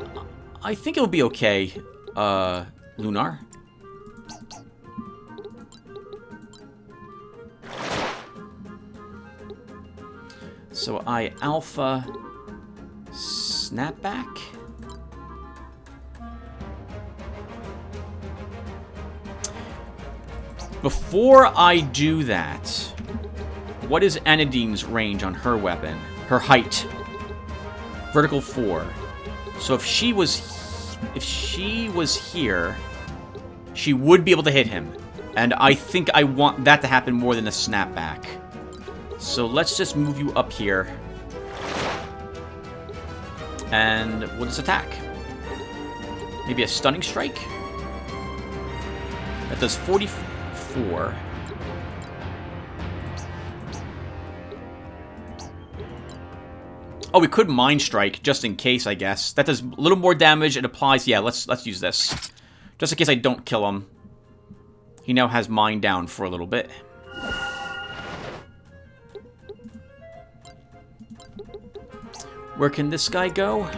I think it'll be okay, Lunar. So I alpha Snapback. Before I do that... What is Anodine's range on her weapon? Her height. Vertical 4. So if she was here, she would be able to hit him. And I think I want that to happen more than a snapback. So let's just move you up here. And we'll just attack. Maybe a stunning strike? That does 44. Oh, we could Mind Strike, just in case, I guess. That does a little more damage. It applies... Yeah, let's use this. Just in case I don't kill him. He now has Mind down for a little bit. Where can this guy go?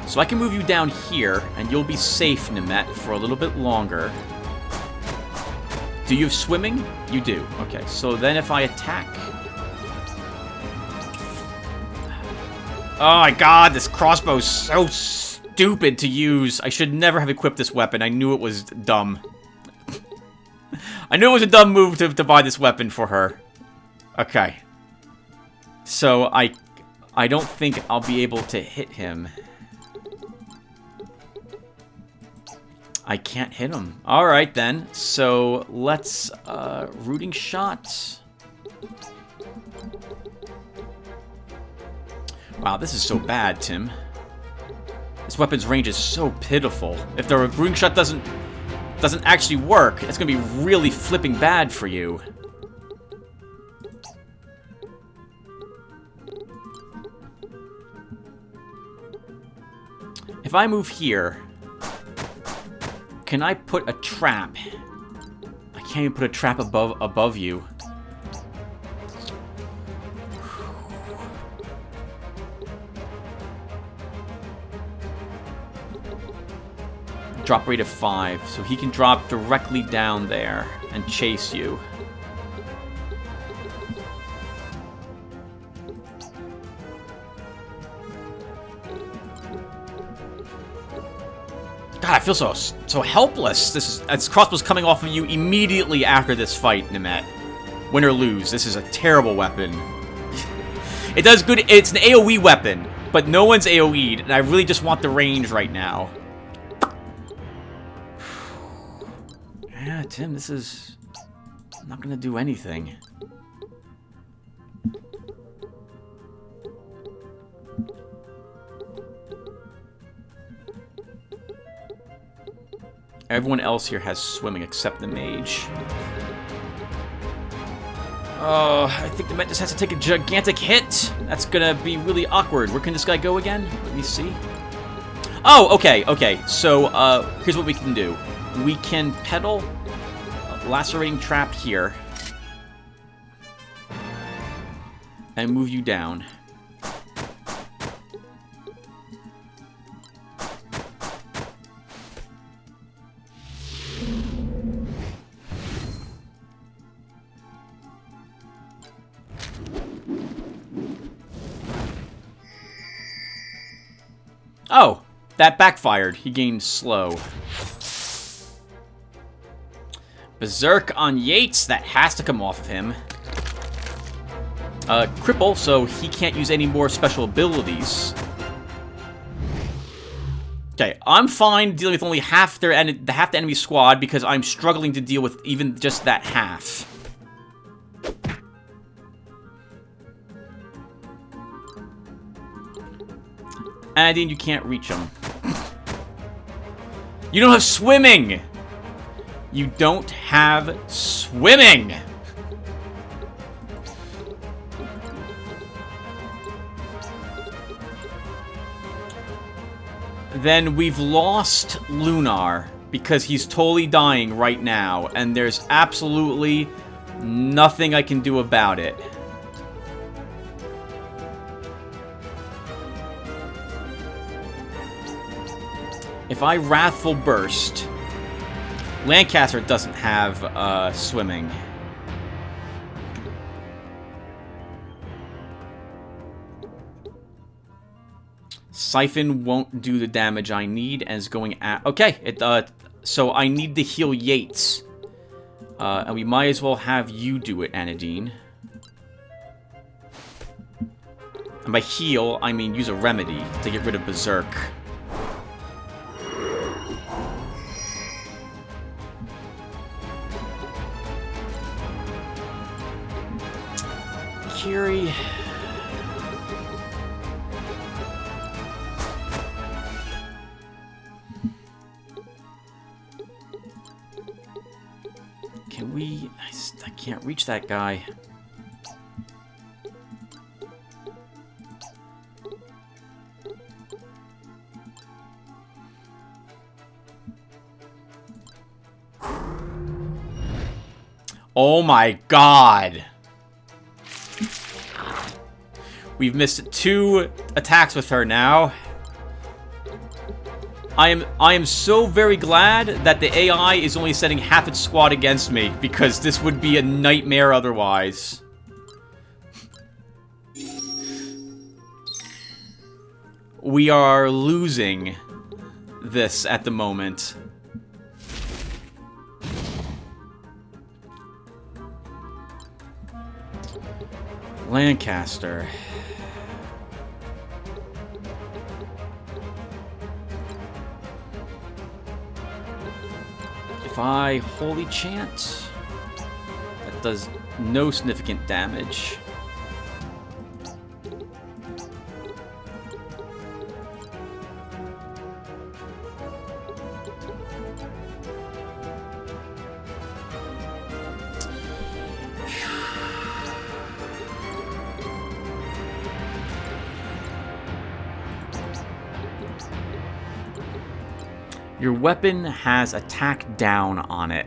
So I can move you down here, and you'll be safe, Nemeth, for a little bit longer. Do you have swimming? You do. Okay, so then if I attack... Oh my god, this crossbow's so stupid to use. I should never have equipped this weapon. I knew it was dumb. I knew it was a dumb move to buy this weapon for her. Okay. So I don't think I'll be able to hit him. I can't hit him. Alright then. So let's rooting shot. Wow, this is so bad, Tim. This weapon's range is so pitiful. If the rooting shot doesn't actually work, it's gonna be really flipping bad for you. If I move here, can I put a trap? I can't even put a trap above you. Drop rate of 5, so he can drop directly down there and chase you. God, I feel so helpless. This crossbow's coming off of you immediately after this fight, Nemeth. Win or lose, this is a terrible weapon. It does good. It's an AoE weapon, but no one's AoE'd, and I really just want the range right now. Yeah, Tim, this is not gonna do anything. Everyone else here has swimming except the mage. Oh, I think the Met just has to take a gigantic hit. That's gonna be really awkward. Where can this guy go again? Let me see. Oh, okay. So, here's what we can do. We can pedal a lacerating trap here. And move you down. Oh, that backfired. He gained slow. Berserk on Yates. That has to come off of him. Cripple, so he can't use any more special abilities. Okay, I'm fine dealing with only half the enemy squad because I'm struggling to deal with even just that half. Nadine, you can't reach him. You don't have swimming! You don't have swimming! Then we've lost Lunar because he's totally dying right now, and there's absolutely nothing I can do about it. If I Wrathful Burst, Lancaster doesn't have swimming. Siphon won't do the damage I need and is going at... Okay, so I need to heal Yates. And we might as well have you do it, Anadine. And by heal, I mean use a remedy to get rid of Berserk. Valkyrie. Can we... I can't reach that guy. Oh my god! We've missed 2 attacks with her now. I am so very glad that the AI is only sending half its squad against me, because this would be a nightmare otherwise. We are losing this at the moment. Lancaster. If I Holy Chant, that does no significant damage. Your weapon has attack down on it.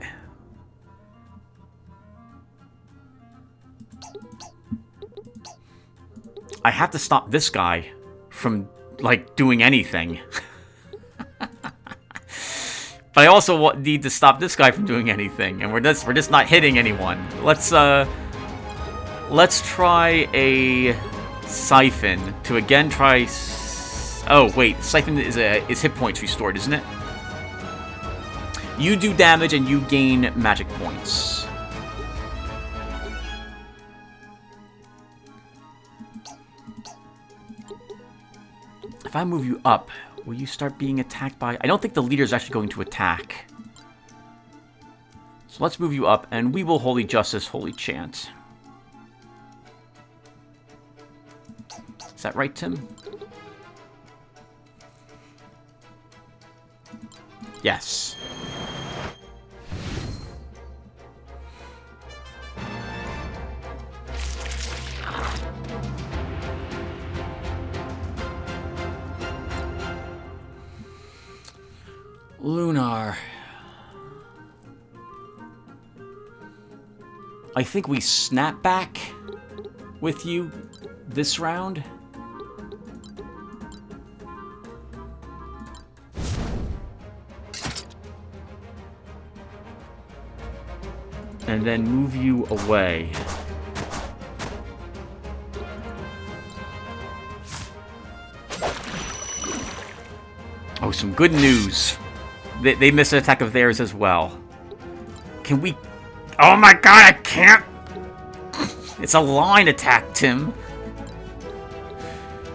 I have to stop this guy from, like, doing anything. But I also need to stop this guy from doing anything, and we're just not hitting anyone. Let's try a Siphon to again try. Oh wait, Siphon is hit points restored, isn't it? You do damage and you gain magic points. If I move you up, will you start being attacked by... I don't think the leader is actually going to attack. So let's move you up, and we will Holy Justice, Holy Chant. Is that right, Tim? Yes. Lunar. I think we snap back with you this round. And then move you away. Oh, some good news. They missed an attack of theirs as well. Can we... Oh my god, I can't... It's a line attack, Tim.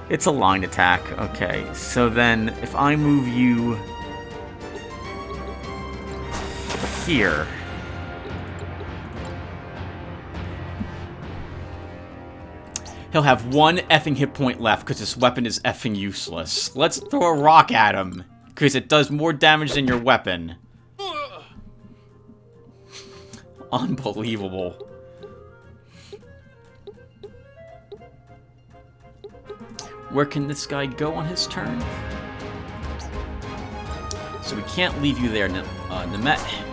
It's a line attack. Okay, so then if I move you... here... He'll have 1 effing hit point left because this weapon is effing useless. Let's throw a rock at him because it does more damage than your weapon. Unbelievable. Where can this guy go on his turn? So we can't leave you there, Nemet.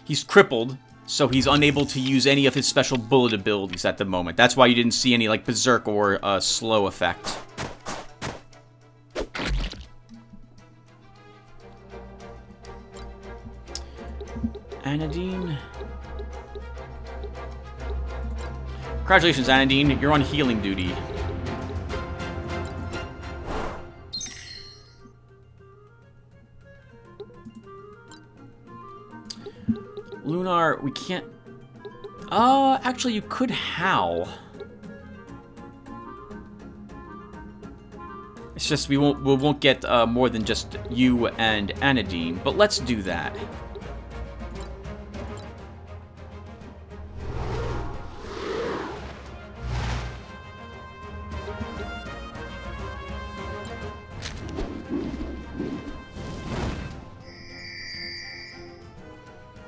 He's crippled, so he's unable to use any of his special bullet abilities at the moment. That's why you didn't see any, like, Berserk or slow effect. Anadine. Congratulations, Anadine. You're on healing duty. Lunar, we can't... actually, you could howl. It's just we won't get more than just you and Anadine, but let's do that.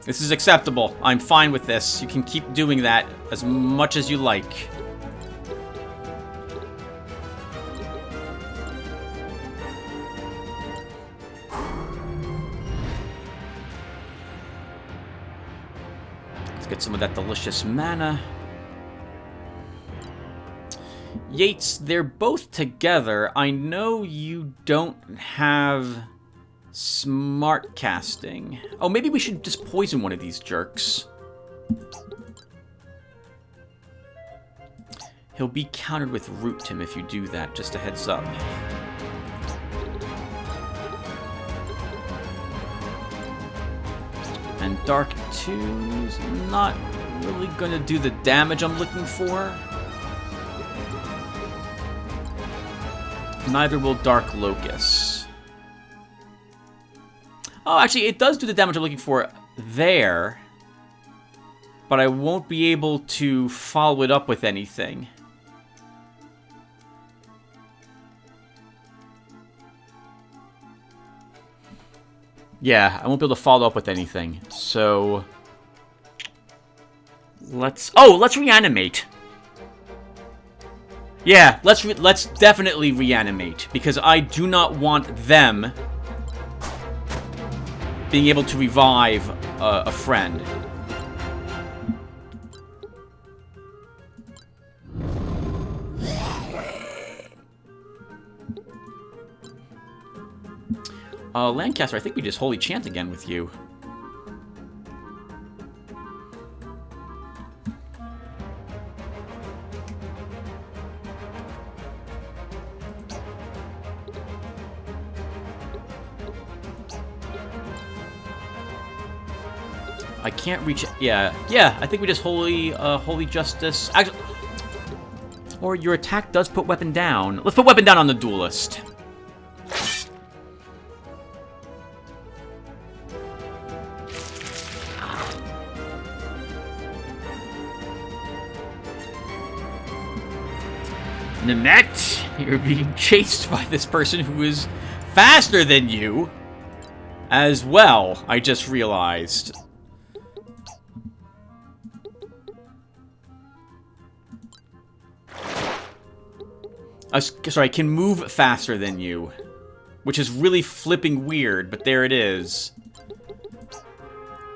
This is acceptable. I'm fine with this. You can keep doing that as much as you like. Let's get some of that delicious mana. Yates, they're both together. I know you don't have smart casting. Oh, maybe we should just poison one of these jerks. He'll be countered with Root Tim if you do that, just a heads up. And Dark 2's not really gonna do the damage I'm looking for. Neither will Dark Locust. Oh, actually, it does do the damage I'm looking for there. But I won't be able to follow it up with anything. Yeah, I won't be able to follow up with anything. So... let's reanimate. Yeah, let's definitely reanimate. Because I do not want them being able to revive a friend. Lancaster, I think we just holy chant again with you. I can't reach it. Yeah, I think we just holy justice. Actually, or your attack does put weapon down. Let's put weapon down on the duelist. Nemeth, you're being chased by this person who is faster than you as well, I just realized. Sorry, can move faster than you. Which is really flipping weird, but there it is.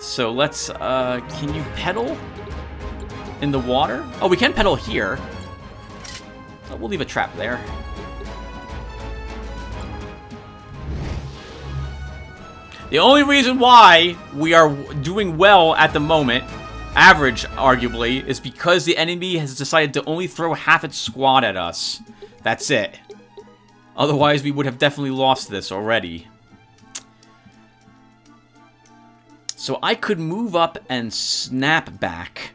So let's, can you pedal in the water? Oh, we can pedal here. Oh, we'll leave a trap there. The only reason why we are doing well at the moment, average arguably, is because the enemy has decided to only throw half its squad at us. That's it. Otherwise, we would have definitely lost this already. So I could move up and snap back,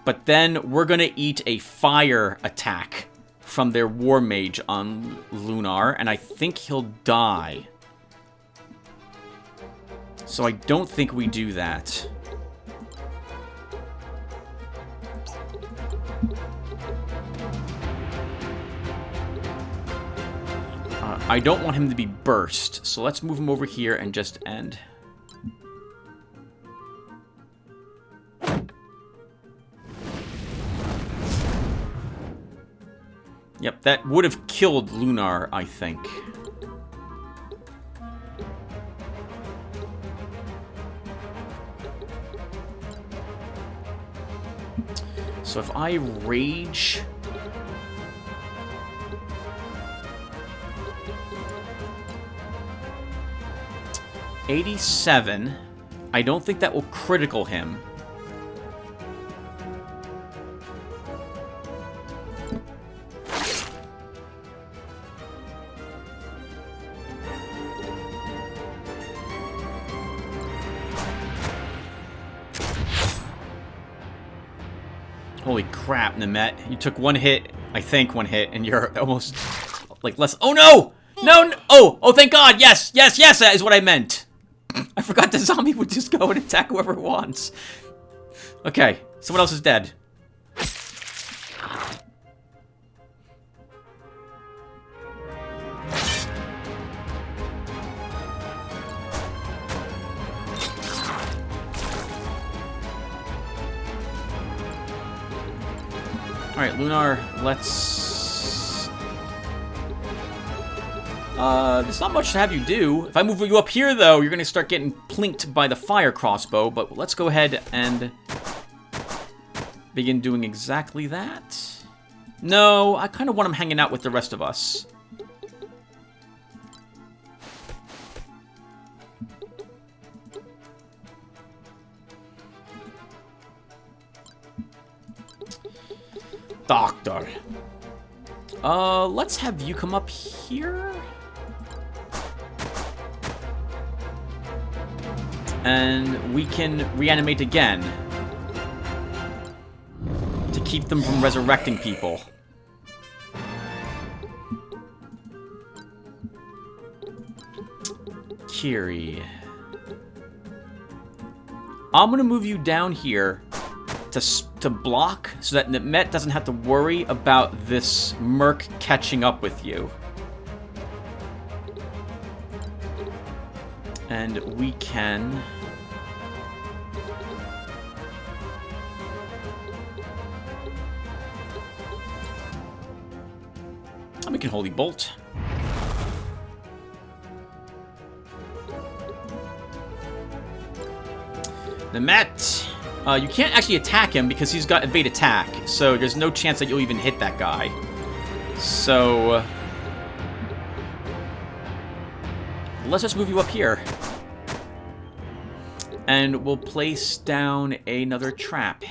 but then we're gonna eat a fire attack from their War Mage on Lunar, and I think he'll die. So I don't think we do that. I don't want him to be burst, so let's move him over here and just end. Yep, that would have killed Lunar, I think. So if I rage... 87. I don't think that will critical him. Holy crap, Nemeth. You took one hit, I think one hit, and you're almost, like, less... Oh, no! No, no! Oh, thank God! Yes, yes, yes, that is what I meant! I forgot the zombie would just go and attack whoever it wants. Okay, someone else is dead. Alright, Lunar, let's... there's not much to have you do. If I move you up here, though, you're gonna start getting plinked by the fire crossbow, but let's go ahead and begin doing exactly that. No, I kind of want him hanging out with the rest of us. Doctor. Let's have you come up here. And we can reanimate again. To keep them from resurrecting people. Kiri. I'm gonna move you down here to block, so that Nemeth doesn't have to worry about this merc catching up with you. And we can... And we can Holy Bolt. Nemeth! You can't actually attack him because he's got evade attack, so there's no chance that you'll even hit that guy. So... let's just move you up here. And we'll place down another trap.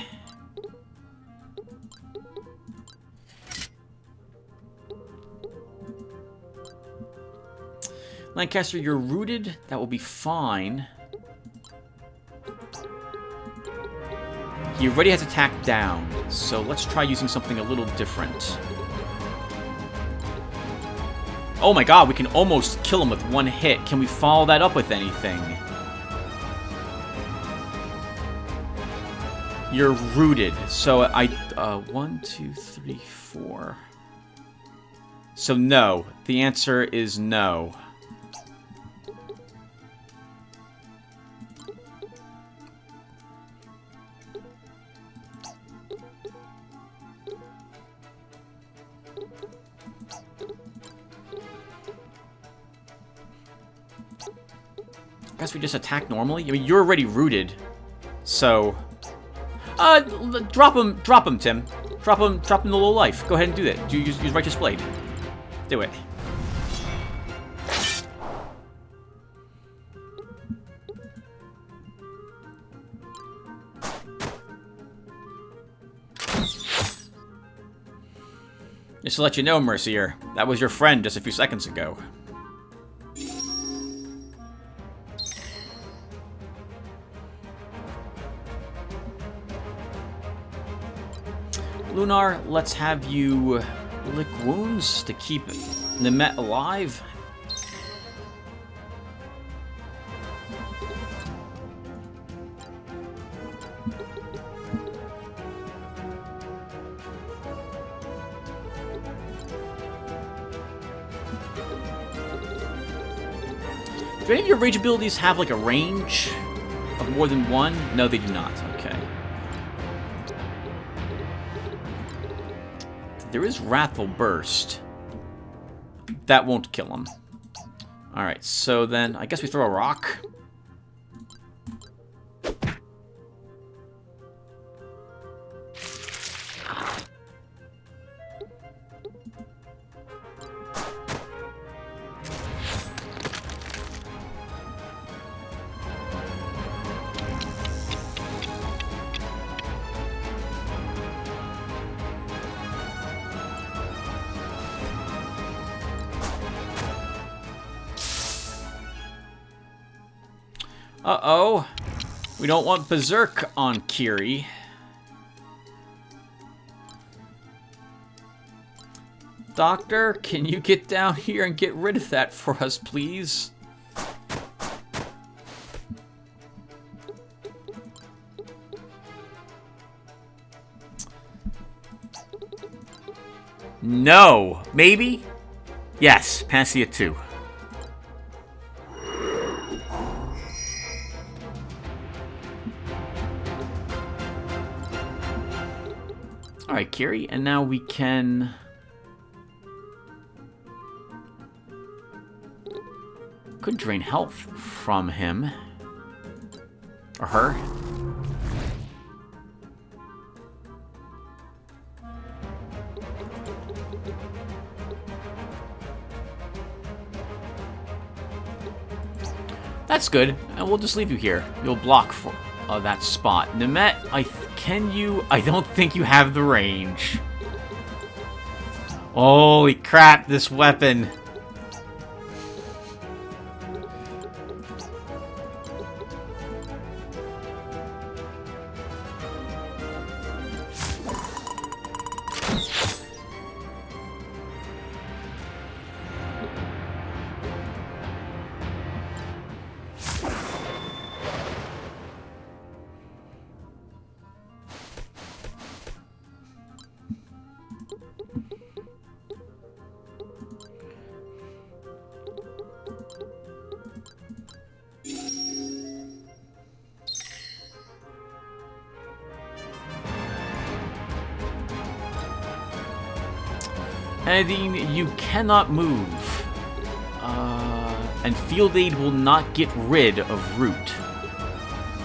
Lancaster, you're rooted. That will be fine. He already has attack down, so let's try using something a little different. Oh my god, we can almost kill him with one hit. Can we follow that up with anything? You're rooted, so 1, 2, 3, 4. So no, the answer is no. I guess we just attack normally? I mean, you're already rooted, so... drop him, Tim. Drop him the low life. Go ahead and do that. Use Righteous Blade. Do it. Just to let you know, Mercier, that was your friend just a few seconds ago. Lunar, let's have you lick wounds to keep Nemeth alive. Do any of your rage abilities have like a range of more than one? No, they do not. Okay. There is Wrathful Burst. That won't kill him. Alright, so then I guess we throw a rock. Uh-oh. We don't want Berserk on Kiri. Doctor, can you get down here and get rid of that for us, please? No. Maybe? Yes, Panacea 2. Alright, Kiri, and now we can... Could drain health from him. Or her. That's good, and we'll just leave you here. You'll block for that spot. Nemeth, can you? I don't think you have the range. Holy crap, this weapon. Anadine, you cannot move. And Field Aid will not get rid of Root.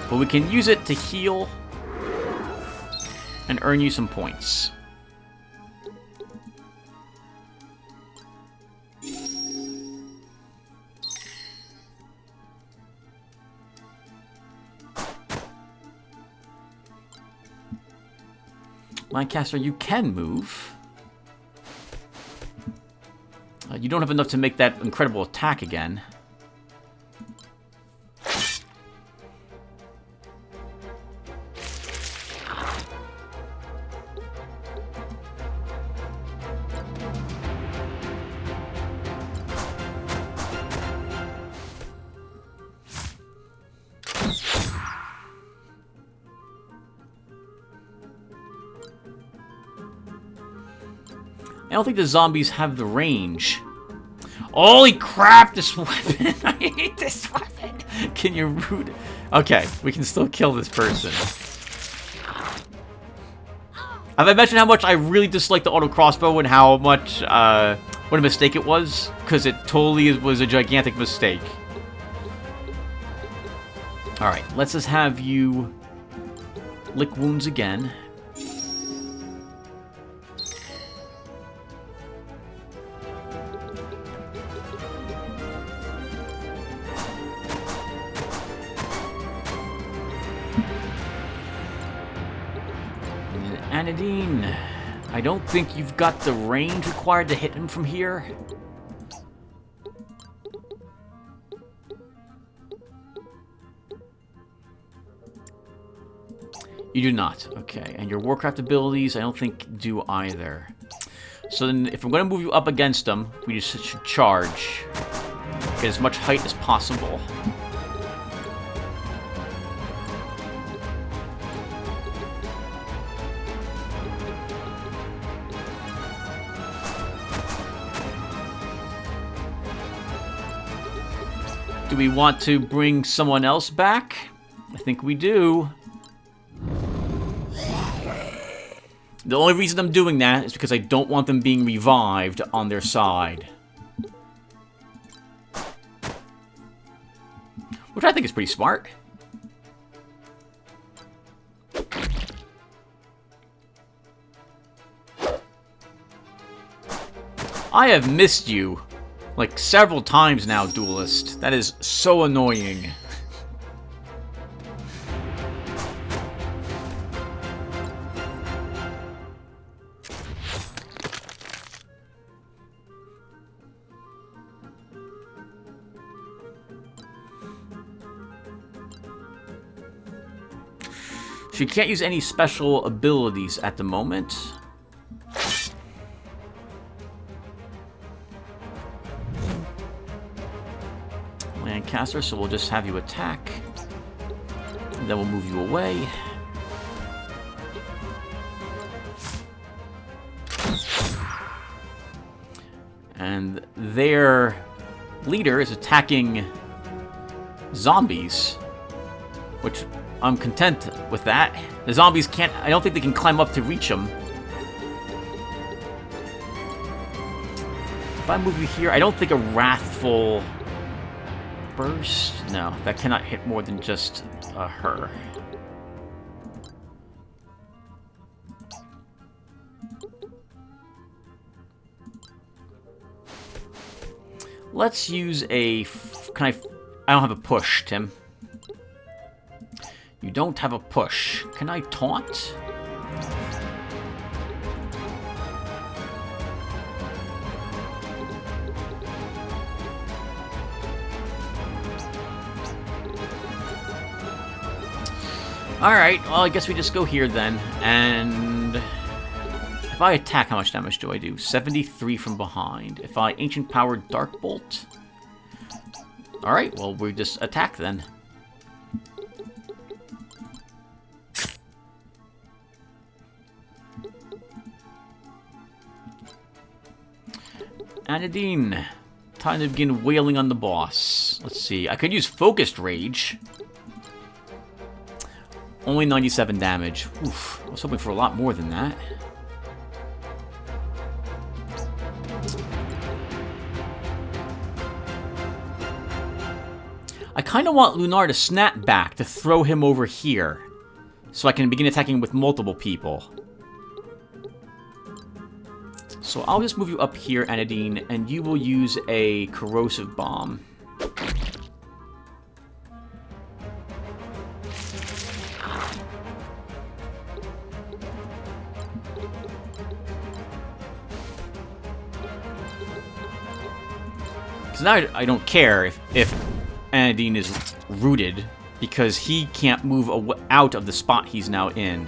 But we can use it to heal and earn you some points. Lancaster, you can move. You don't have enough to make that incredible attack again. I don't think the zombies have the range. Holy crap, this weapon! I hate this weapon! Can you root? Okay, we can still kill this person. Have I mentioned how much I really dislike the auto crossbow and how much, what a mistake it was? Because it totally was a gigantic mistake. Alright, let's just have you lick wounds again. Anadine, I don't think you've got the range required to hit him from here. You do not. Okay, and your Warcraft abilities, I don't think do either. So then, if I'm going to move you up against them, we just should charge. Get as much height as possible. Do we want to bring someone else back? I think we do. The only reason I'm doing that is because I don't want them being revived on their side. Which I think is pretty smart. I have missed you. Like, several times now, Duelist. That is so annoying. She can't use any special abilities at the moment. caster, so we'll just have you attack. And then we'll move you away. And their leader is attacking zombies, which I'm content with that. The zombies can't... I don't think they can climb up to reach them. If I move you here, I don't think a Wrathful Burst... No, that cannot hit more than just her. Let's use a... Can I don't have a push, Tim. You don't have a push. Can I taunt? Alright, well, I guess we just go here then. And if I attack, how much damage do I do? 73 from behind. If I Ancient Power Dark Bolt... Alright, well, we just attack then. Anadine. Time to begin wailing on the boss. Let's see. I could use Focused Rage. Only 97 damage. Oof. I was hoping for a lot more than that. I kind of want Lunar to snap back to throw him over here, so I can begin attacking with multiple people. So I'll just move you up here, Anadine, and you will use a Corrosive Bomb. Because now I don't care if Anadine is rooted, because he can't move out of the spot he's now in.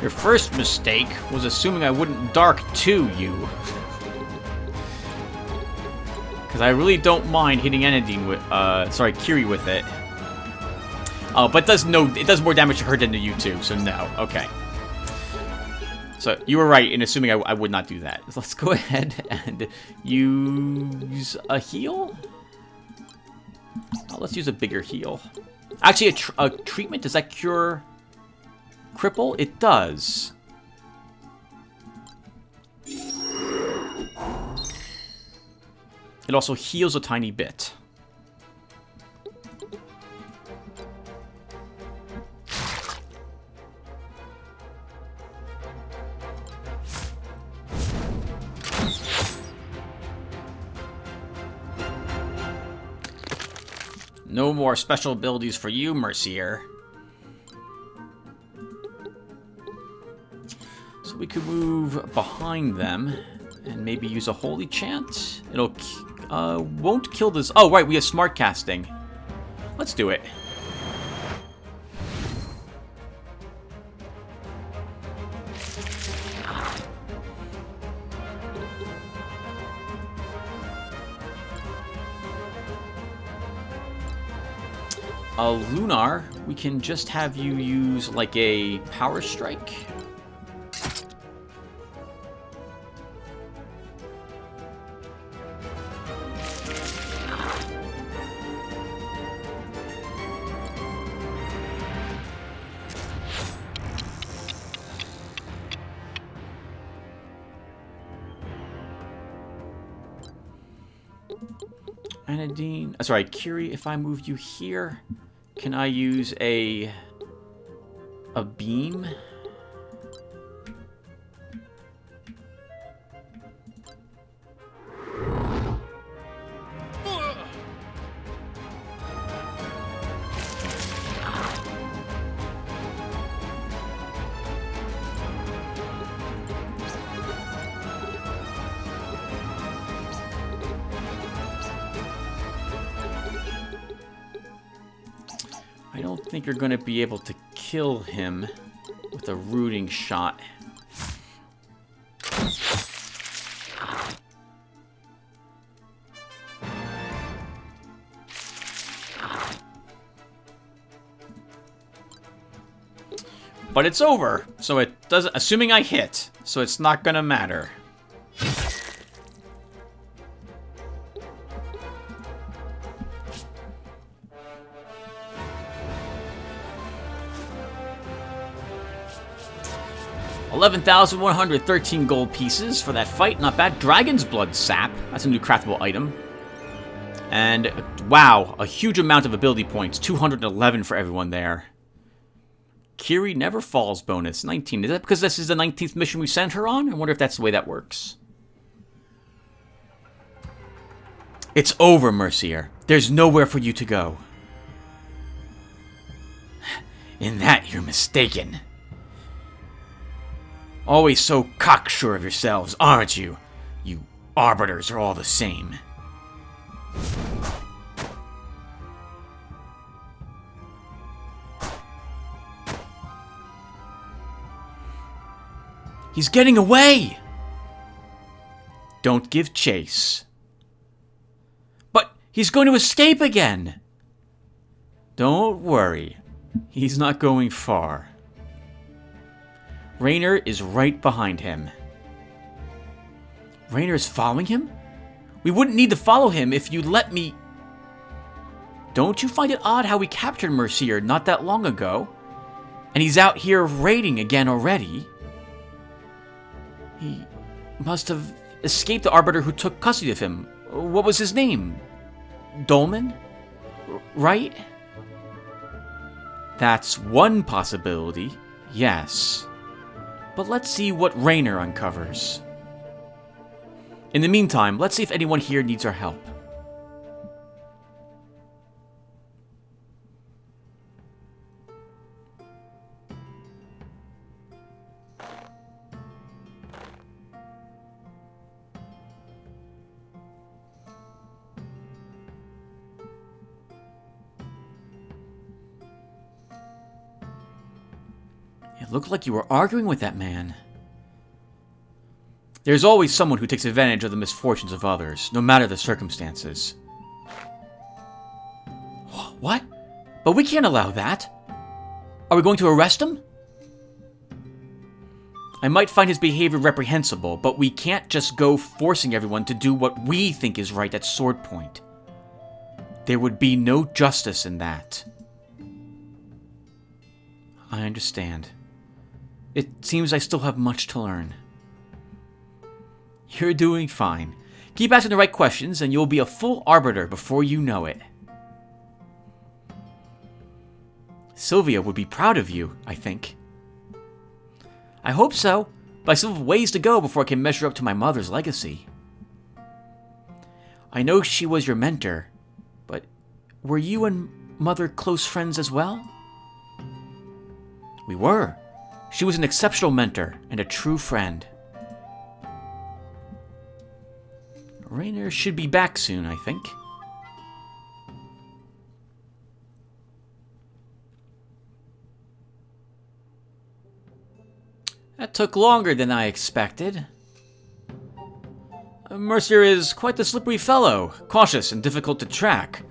Your first mistake was assuming I wouldn't Dark 2 you. Because I really don't mind hitting Anadine with, Kiri with it. Oh, but it does more damage to her than to you too, so no. Okay. So, you were right in assuming I would not do that. So let's go ahead and use a heal? Oh, let's use a bigger heal. Actually, a treatment, does that cure... Cripple? It does. It also heals a tiny bit. No more special abilities for you, Mercier. So we could move behind them and maybe use a holy chant. It'll won't kill this. Oh, right, we have smart casting. Let's do it. Lunar, we can just have you use like a power strike. Anadine, sorry, Kiri, if I move you here, can I use a beam? I don't think you're going to be able to kill him with a rooting shot. But it's over, so it doesn't, assuming I hit, so it's not gonna matter. $11,113 gold pieces for that fight, not bad. Dragon's Blood Sap, that's a new craftable item. And, wow, a huge amount of ability points, 211 for everyone there. Kiri Never Falls bonus, 19. Is that because this is the 19th mission we sent her on? I wonder if that's the way that works. It's over, Mercier. There's nowhere for you to go. In that, you're mistaken. Always so cocksure of yourselves, aren't you? You Arbiters are all the same. He's getting away! Don't give chase. But he's going to escape again! Don't worry. He's not going far. Raynor is right behind him. Raynor is following him? We wouldn't need to follow him if you'd let me... Don't you find it odd how we captured Mercier not that long ago? And he's out here raiding again already? He must have escaped the Arbiter who took custody of him. What was his name? Dolman? Right? That's one possibility, yes. But let's see what Raynor uncovers. In the meantime, let's see if anyone here needs our help. It looked like you were arguing with that man. There's always someone who takes advantage of the misfortunes of others, no matter the circumstances. What? But we can't allow that. Are we going to arrest him? I might find his behavior reprehensible, but we can't just go forcing everyone to do what we think is right at sword point. There would be no justice in that. I understand. It seems I still have much to learn. You're doing fine. Keep asking the right questions and you'll be a full Arbiter before you know it. Sylvia would be proud of you, I think. I hope so, but I still have ways to go before I can measure up to my mother's legacy. I know she was your mentor, but were you and Mother close friends as well? We were. She was an exceptional mentor and a true friend. Raynor should be back soon, I think. That took longer than I expected. Mercier is quite the slippery fellow, cautious and difficult to track.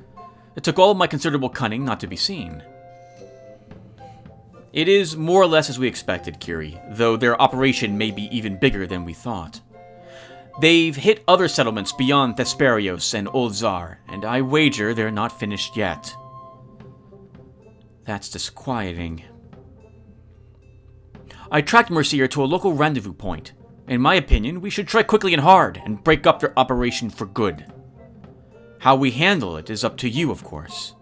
It took all of my considerable cunning not to be seen. It is more or less as we expected, Kiri, though their operation may be even bigger than we thought. They've hit other settlements beyond Thesperios and bzar, and I wager they're not finished yet. That's disquieting. I tracked Mercier to a local rendezvous point. In my opinion, we should try quickly and hard and break up their operation for good. How we handle it is up to you, of course.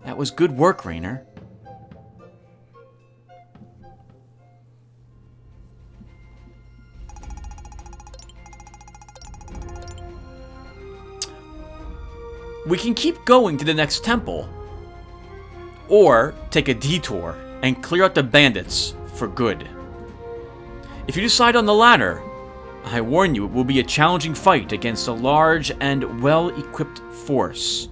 That was good work, Raynor. We can keep going to the next temple, or take a detour and clear out the bandits for good. If you decide on the latter, I warn you it will be a challenging fight against a large and well-equipped force.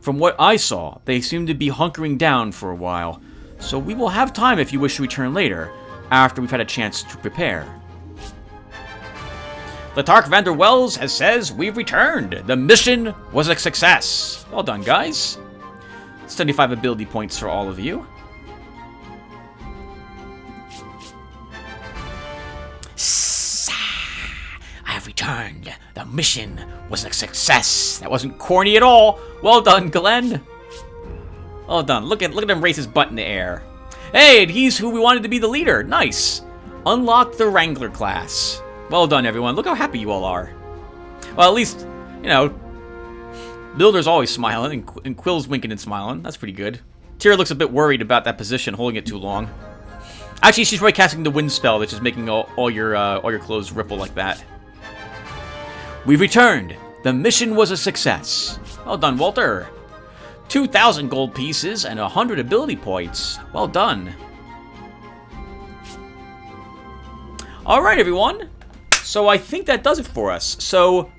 From what I saw, they seem to be hunkering down for a while, so we will have time if you wish to return later, after we've had a chance to prepare. Latark Vander Wells says we've returned. The mission was a success. Well done, guys. 75 ability points for all of you. I have returned. The mission was a success. That wasn't corny at all. Well done, Glenn. Well done. Look at him raise his butt in the air. Hey, and he's who we wanted to be the leader. Nice. Unlock the Wrangler class. Well done, everyone. Look how happy you all are. Well, at least, you know, Builder's always smiling, and Quill's winking and smiling. That's pretty good. Tira looks a bit worried about that position, holding it too long. Actually, she's probably casting the wind spell, that's just making all your clothes ripple like that. We've returned. The mission was a success. Well done, Walter. 2,000 gold pieces and 100 ability points. Well done. Alright, everyone. So I think that does it for us. So,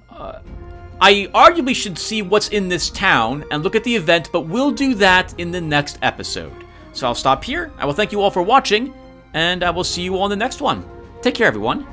I arguably should see what's in this town and look at the event, but we'll do that in the next episode. So I'll stop here. I will thank you all for watching, and I will see you all in the next one. Take care, everyone.